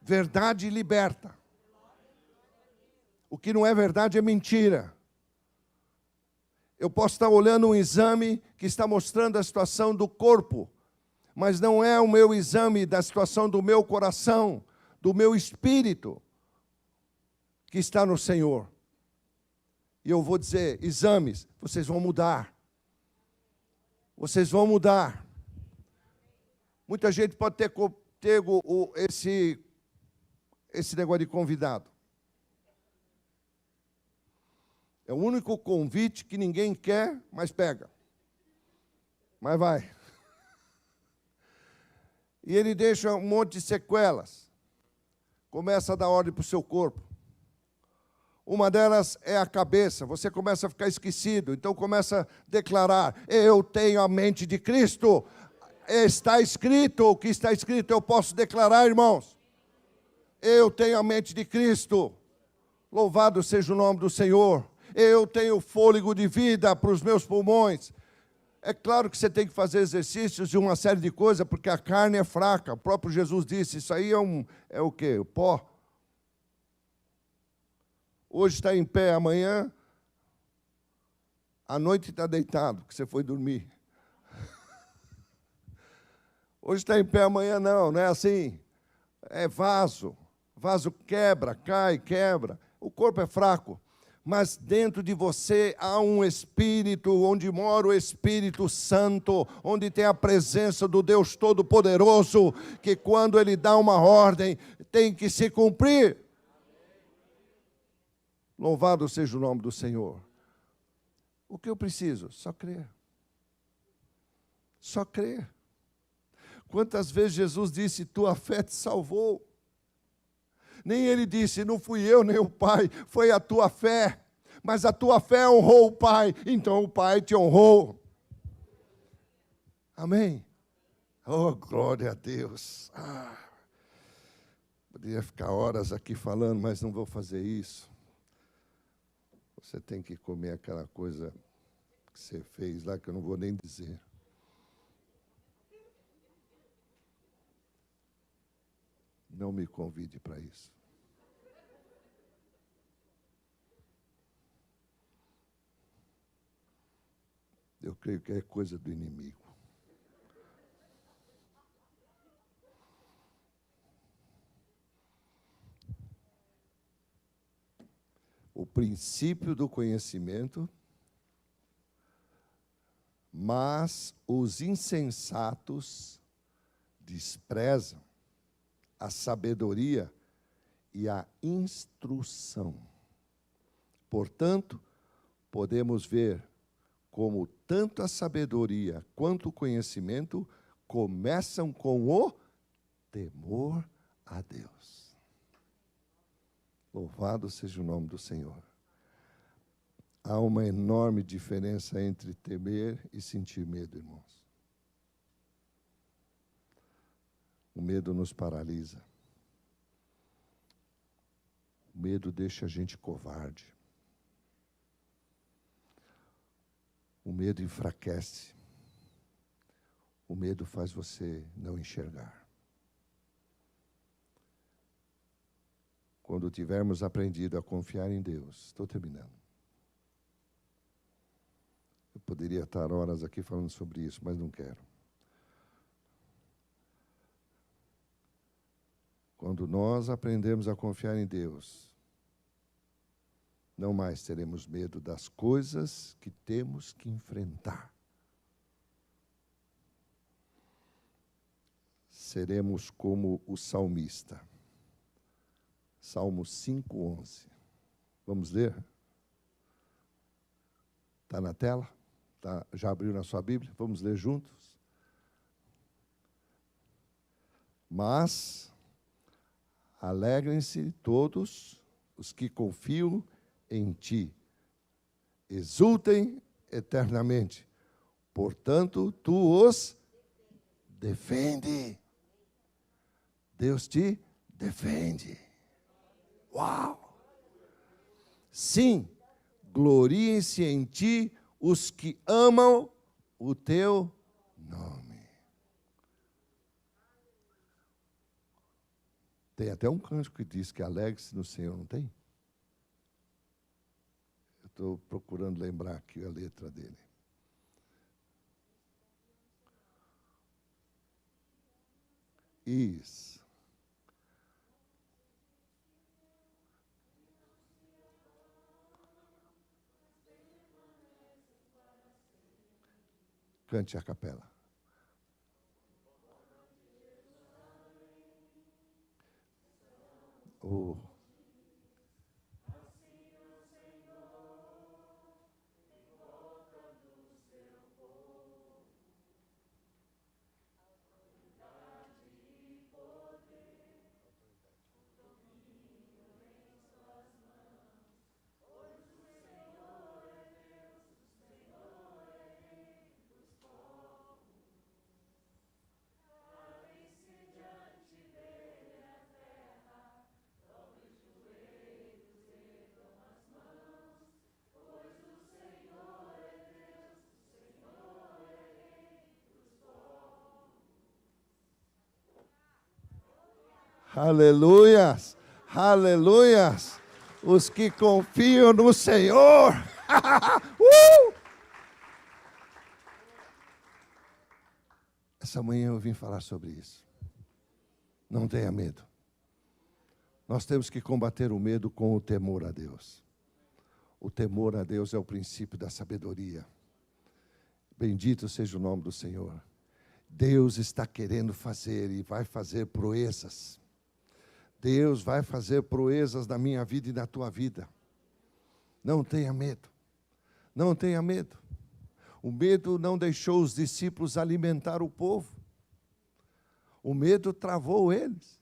Verdade liberta. O que não é verdade é mentira. Eu posso estar olhando um exame que está mostrando a situação do corpo, mas não é o meu exame da situação do meu coração, do meu espírito, que está no Senhor. E eu vou dizer, exames, vocês vão mudar. Vocês vão mudar. Muita gente pode ter esse negócio de convidado. É o único convite que ninguém quer, mas pega. Mas vai. E ele deixa um monte de sequelas. Começa a dar ordem para o seu corpo. Uma delas é a cabeça. Você começa a ficar esquecido. Então começa a declarar, eu tenho a mente de Cristo. Está escrito, o que está escrito eu posso declarar, irmãos. Eu tenho a mente de Cristo. Louvado seja o nome do Senhor. Eu tenho fôlego de vida para os meus pulmões. É claro que você tem que fazer exercícios e uma série de coisas, porque a carne é fraca. O próprio Jesus disse, isso aí é o quê? O pó. Hoje está em pé, amanhã, à noite está deitado, que você foi dormir. Hoje está em pé, amanhã não é assim. É vaso. Vaso quebra, cai, quebra. O corpo é fraco. mas dentro de você há um Espírito, onde mora o Espírito Santo, onde tem a presença do Deus Todo-Poderoso, que quando Ele dá uma ordem, tem que se cumprir. Louvado seja o nome do Senhor. O que eu preciso? Só crer. Só crer. Quantas vezes Jesus disse, tua fé te salvou? Nem ele disse, não fui eu nem o Pai, foi a tua fé. Mas a tua fé honrou o Pai, então o Pai te honrou. Amém? Oh, glória a Deus. Poderia ficar horas aqui falando, mas não vou fazer isso. Você tem que comer aquela coisa que você fez lá, que eu não vou nem dizer. Não me convide para isso. Eu creio que é coisa do inimigo. O princípio do conhecimento, mas os insensatos desprezam a sabedoria e a instrução. Portanto, podemos ver como tanto a sabedoria quanto o conhecimento começam com o temor a Deus. Louvado seja o nome do Senhor. Há uma enorme diferença entre temer e sentir medo, irmãos. O medo nos paralisa. O medo deixa a gente covarde. O medo enfraquece. O medo faz você não enxergar. Quando tivermos aprendido a confiar em Deus, estou terminando. Eu poderia estar horas aqui falando sobre isso, mas não quero. Quando nós aprendemos a confiar em Deus, não mais teremos medo das coisas que temos que enfrentar. Seremos como o salmista. Salmo 5:11. Vamos ler? Está na tela? Já abriu na sua Bíblia? Vamos ler juntos? Mas alegrem-se todos os que confiam em ti. Exultem eternamente. Portanto, tu os defende. Deus te defende. Uau! Sim, gloriem-se em ti os que amam o teu nome. Tem até um cântico que diz que alegre-se no Senhor, não tem? Eu estou procurando lembrar aqui a letra dele. Isso. Cante a capela. Oh. Aleluias, aleluias, os que confiam no Senhor. Essa manhã eu vim falar sobre isso. Não tenha medo. Nós temos que combater o medo com o temor a Deus. O temor a Deus é o princípio da sabedoria. Bendito seja o nome do Senhor. Deus está querendo fazer e vai fazer proezas. Deus vai fazer proezas na minha vida e na tua vida. Não tenha medo. Não tenha medo. O medo não deixou os discípulos alimentar o povo. O medo travou eles.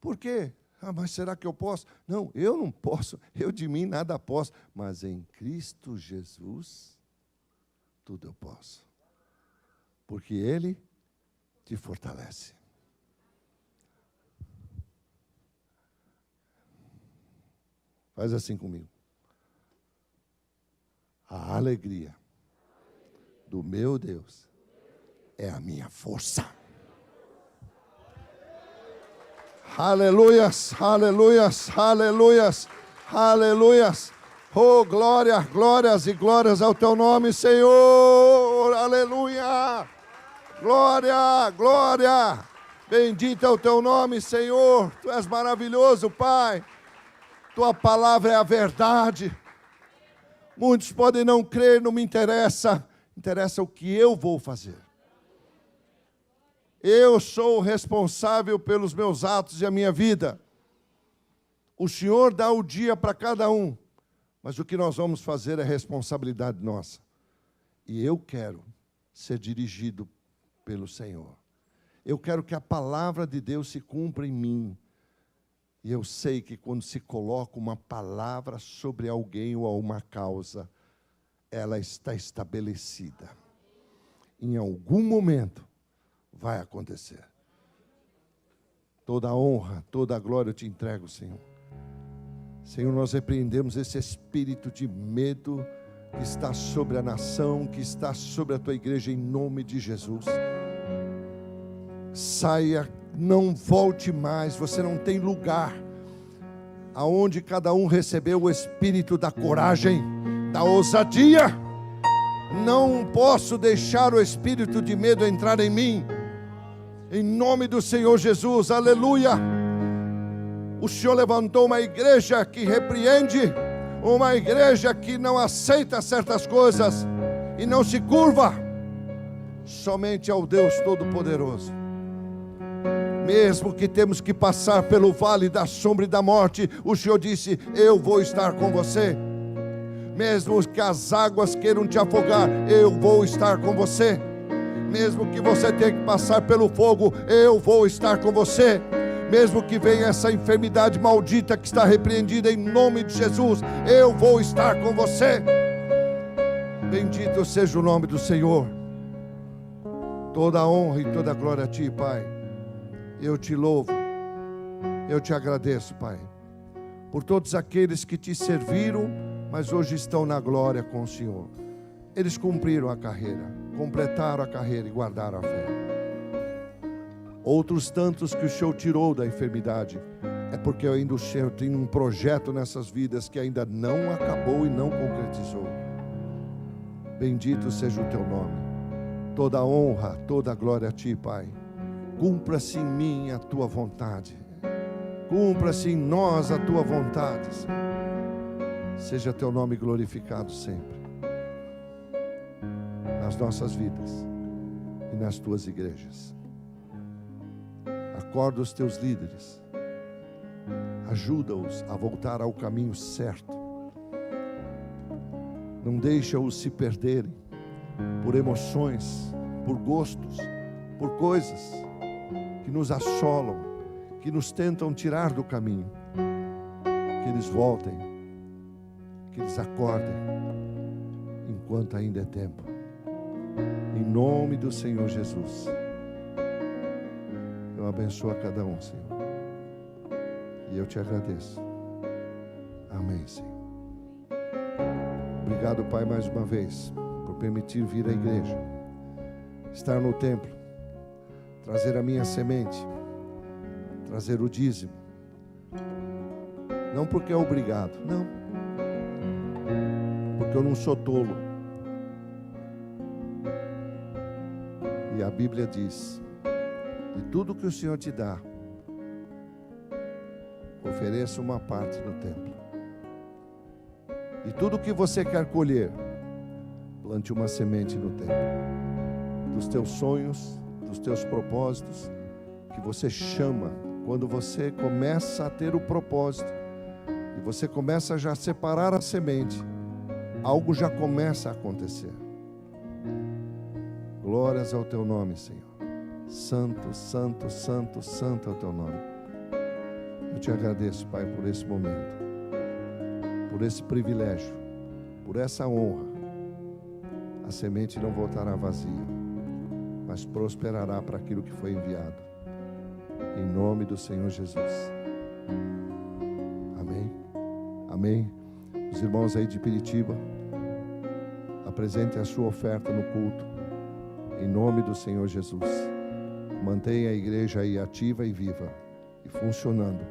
Por quê? Mas será que eu posso? Não, eu não posso. Eu de mim nada posso. Mas em Cristo Jesus, tudo eu posso. Porque Ele te fortalece. Faz assim comigo. A alegria do meu Deus é a minha força. Aleluias, aleluias, aleluias, aleluias. Oh, glória, glórias e glórias ao teu nome, Senhor. Aleluia. Glória, glória. Bendito é o teu nome, Senhor. Tu és maravilhoso, Pai. Tua palavra é a verdade. Muitos podem não crer, não me interessa. Interessa o que eu vou fazer. Eu sou o responsável pelos meus atos e a minha vida. O Senhor dá o dia para cada um. Mas o que nós vamos fazer é responsabilidade nossa. E eu quero ser dirigido pelo Senhor. Eu quero que a palavra de Deus se cumpra em mim. E eu sei que quando se coloca uma palavra sobre alguém ou uma causa, ela está estabelecida. Em algum momento vai acontecer. Toda a honra, toda a glória eu te entrego, Senhor. Senhor, nós repreendemos esse espírito de medo que está sobre a nação, que está sobre a tua igreja, em nome de Jesus. Saia, não volte mais, você não tem lugar. Aonde cada um recebeu o espírito da coragem, da ousadia. Não posso deixar o espírito de medo entrar em mim. Em nome do Senhor Jesus, aleluia. O Senhor levantou uma igreja que repreende, uma igreja que não aceita certas coisas e não se curva somente ao Deus Todo-Poderoso. Mesmo que temos que passar pelo vale da sombra e da morte, o Senhor disse, eu vou estar com você. Mesmo que as águas queiram te afogar, eu vou estar com você. Mesmo que você tenha que passar pelo fogo, eu vou estar com você. Mesmo que venha essa enfermidade maldita que está repreendida em nome de Jesus, eu vou estar com você. Bendito seja o nome do Senhor. Toda a honra e toda a glória a ti, Pai. Eu te louvo, eu te agradeço, Pai, por todos aqueles que te serviram, mas hoje estão na glória com o Senhor. Eles cumpriram a carreira, completaram a carreira e guardaram a fé. Outros tantos que o Senhor tirou da enfermidade, é porque ainda o Senhor tem um projeto nessas vidas que ainda não acabou e não concretizou. Bendito seja o teu nome. Toda a honra, toda a glória a ti, Pai. Cumpra-se em mim a tua vontade. Cumpra-se em nós a tua vontade, Senhor. Seja teu nome glorificado sempre. Nas nossas vidas e nas tuas igrejas. Acorda os teus líderes. Ajuda-os a voltar ao caminho certo. Não deixa-os se perderem por emoções, por gostos, por coisas que nos assolam, que nos tentam tirar do caminho. Que eles voltem, que eles acordem, enquanto ainda é tempo. Em nome do Senhor Jesus, eu abençoo a cada um, Senhor, e eu te agradeço. Amém, Senhor. Obrigado, Pai, mais uma vez, por permitir vir à igreja, estar no templo, trazer a minha semente, trazer o dízimo. Não porque é obrigado, não. Porque eu não sou tolo. E a Bíblia diz, de tudo que o Senhor te dá, ofereça uma parte no templo. E tudo que você quer colher, plante uma semente no tempo. Dos teus sonhos, dos teus propósitos, que você chama. Quando você começa a ter o propósito, e você começa já a separar a semente, algo já começa a acontecer. Glórias ao teu nome, Senhor. Santo, santo, santo, santo é o teu nome. Eu te agradeço, Pai, por esse momento, por esse privilégio, por essa honra. A semente não voltará vazia, mas prosperará para aquilo que foi enviado. Em nome do Senhor Jesus. Amém. Amém. Os irmãos aí de Piritiba, apresentem a sua oferta no culto. Em nome do Senhor Jesus. Mantenha a igreja aí ativa e viva e funcionando.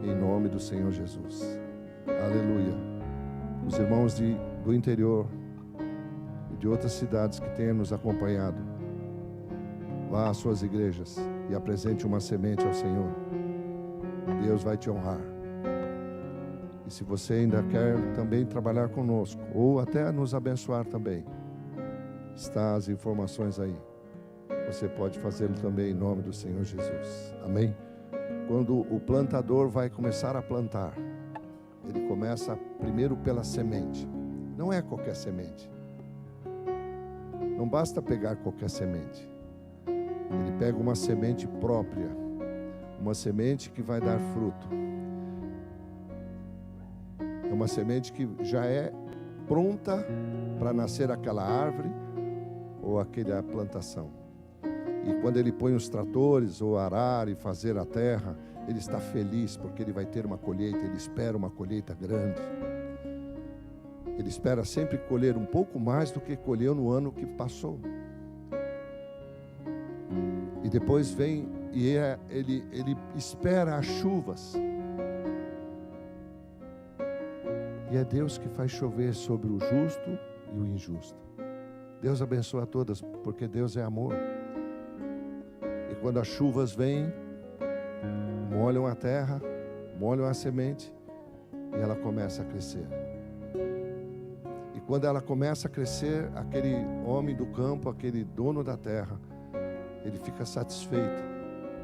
Em nome do Senhor Jesus. Aleluia. Os irmãos do interior e de outras cidades que tenham nos acompanhado, vá às suas igrejas e apresente uma semente ao Senhor. Deus vai te honrar. E se você ainda quer também trabalhar conosco, ou até nos abençoar também, está as informações aí. Você pode fazê-lo também em nome do Senhor Jesus. Amém? Quando o plantador vai começar a plantar, ele começa primeiro pela semente. Não é qualquer semente. Não basta pegar qualquer semente. Ele pega uma semente própria, uma semente que vai dar fruto. É uma semente que já é pronta para nascer aquela árvore ou aquela plantação. E quando ele põe os tratores ou arar e fazer a terra, ele está feliz porque ele vai ter uma colheita, ele espera uma colheita grande. Ele espera sempre colher um pouco mais do que colheu no ano que passou. E depois vem e ele espera as chuvas. E é Deus que faz chover sobre o justo e o injusto. Deus abençoa a todas, porque Deus é amor. E quando as chuvas vêm, molham a terra, molham a semente, e ela começa a crescer. E quando ela começa a crescer, aquele homem do campo, aquele dono da terra, ele fica satisfeito,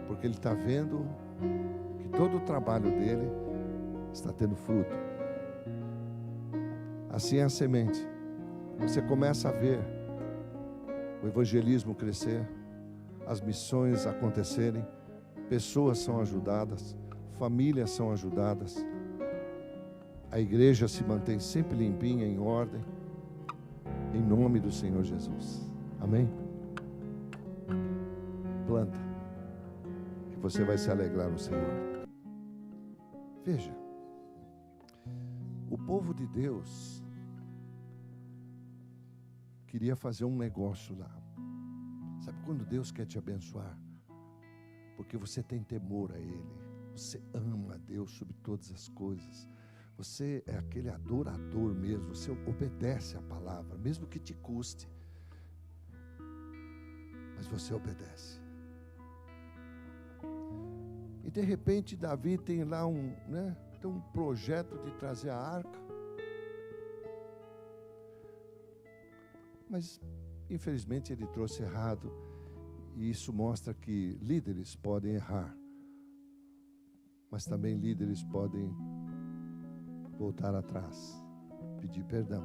porque ele está vendo que todo o trabalho dele está tendo fruto. Assim é a semente. Você começa a ver o evangelismo crescer, as missões acontecerem, pessoas são ajudadas, famílias são ajudadas, a igreja se mantém sempre limpinha, em ordem, em nome do Senhor Jesus. Amém? Planta, que você vai se alegrar no Senhor. Veja, o povo de Deus queria fazer um negócio lá. Sabe quando Deus quer te abençoar? Porque você tem temor a Ele. Você ama a Deus sobre todas as coisas. Você é aquele adorador mesmo. Você obedece a palavra, mesmo que te custe. Mas você obedece. E de repente Davi tem lá tem um projeto de trazer a arca. Mas infelizmente ele trouxe errado. E isso mostra que líderes podem errar. Mas também líderes podem voltar atrás, pedir perdão,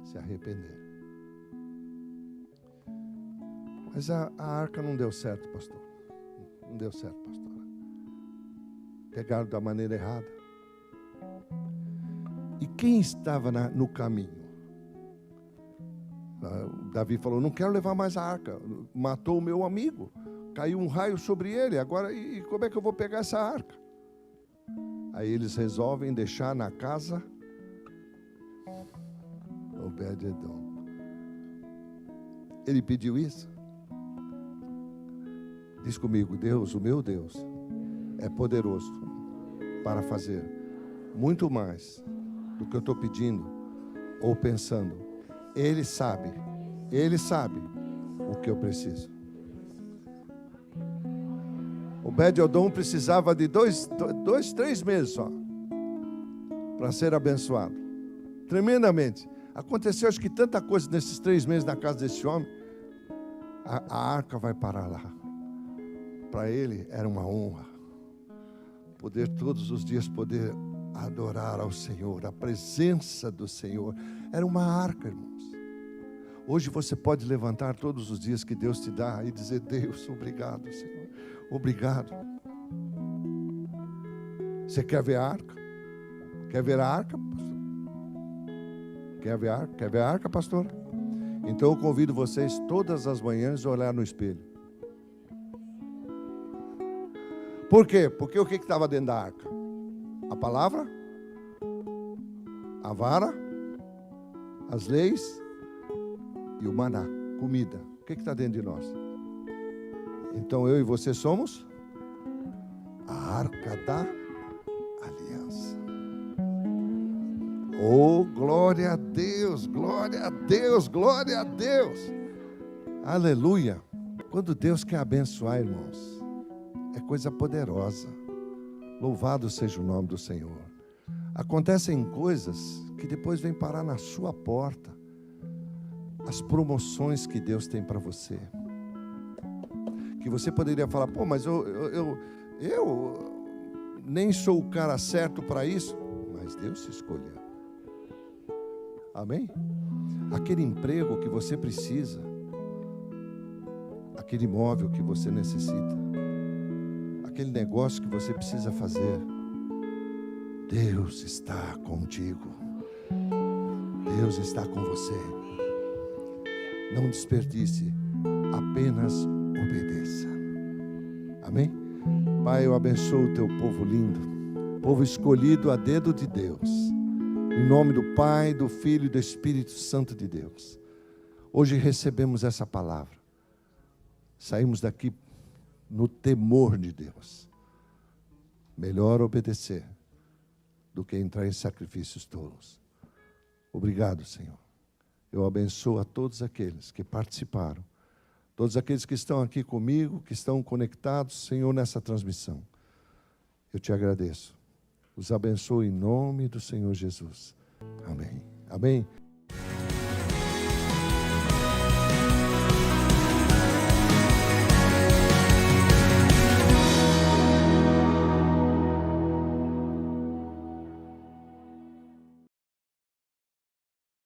se arrepender. Mas a arca não deu certo, pastor. Não deu certo, pastora. Pegaram da maneira errada. E quem estava no caminho? Davi falou, não quero levar mais a arca. Matou o meu amigo. Caiu um raio sobre ele. Agora, e como é que eu vou pegar essa arca? Aí eles resolvem deixar na casa Obed-edom. Ele pediu isso? Diz comigo, Deus, o meu Deus, é poderoso para fazer muito mais do que eu estou pedindo ou pensando. Ele sabe o que eu preciso. Obed-edom precisava de 3 meses só para ser abençoado. tremendamente. Aconteceu, acho que tanta coisa nesses 3 meses na casa desse homem. A arca vai parar lá. Para ele era uma honra poder todos os dias poder adorar ao Senhor, a presença do Senhor. Era uma arca, irmãos. Hoje você pode levantar todos os dias que Deus te dá e dizer: Deus, obrigado, Senhor, obrigado. Você quer ver a arca? Quer ver a arca, pastor? Quer ver a arca? Quer ver a arca, pastor? Então eu convido vocês todas as manhãs a olhar no espelho. Por quê? Porque o que estava dentro da arca? A palavra, a vara, as leis e o maná, comida. O que está dentro de nós? Então eu e você somos a arca da aliança. Oh, glória a Deus, glória a Deus, glória a Deus. Aleluia. Quando Deus quer abençoar, irmãos, é coisa poderosa. Louvado seja o nome do Senhor. Acontecem coisas que depois vêm parar na sua porta. As promoções que Deus tem para você. Que você poderia falar: pô, mas eu nem sou o cara certo para isso. Mas Deus se escolheu. Amém? Aquele emprego que você precisa, aquele imóvel que você necessita, aquele negócio que você precisa fazer, Deus está contigo. Deus está com você. Não desperdice, apenas obedeça. Amém? Pai, eu abençoo o teu povo lindo, povo escolhido a dedo de Deus, em nome do Pai, do Filho e do Espírito Santo de Deus. Hoje recebemos essa palavra, saímos daqui no temor de Deus. Melhor obedecer do que entrar em sacrifícios tolos. Obrigado, Senhor. Eu abençoo a todos aqueles que participaram, todos aqueles que estão aqui comigo, que estão conectados, Senhor, nessa transmissão. Eu te agradeço. Os abençoo em nome do Senhor Jesus. Amém. Amém.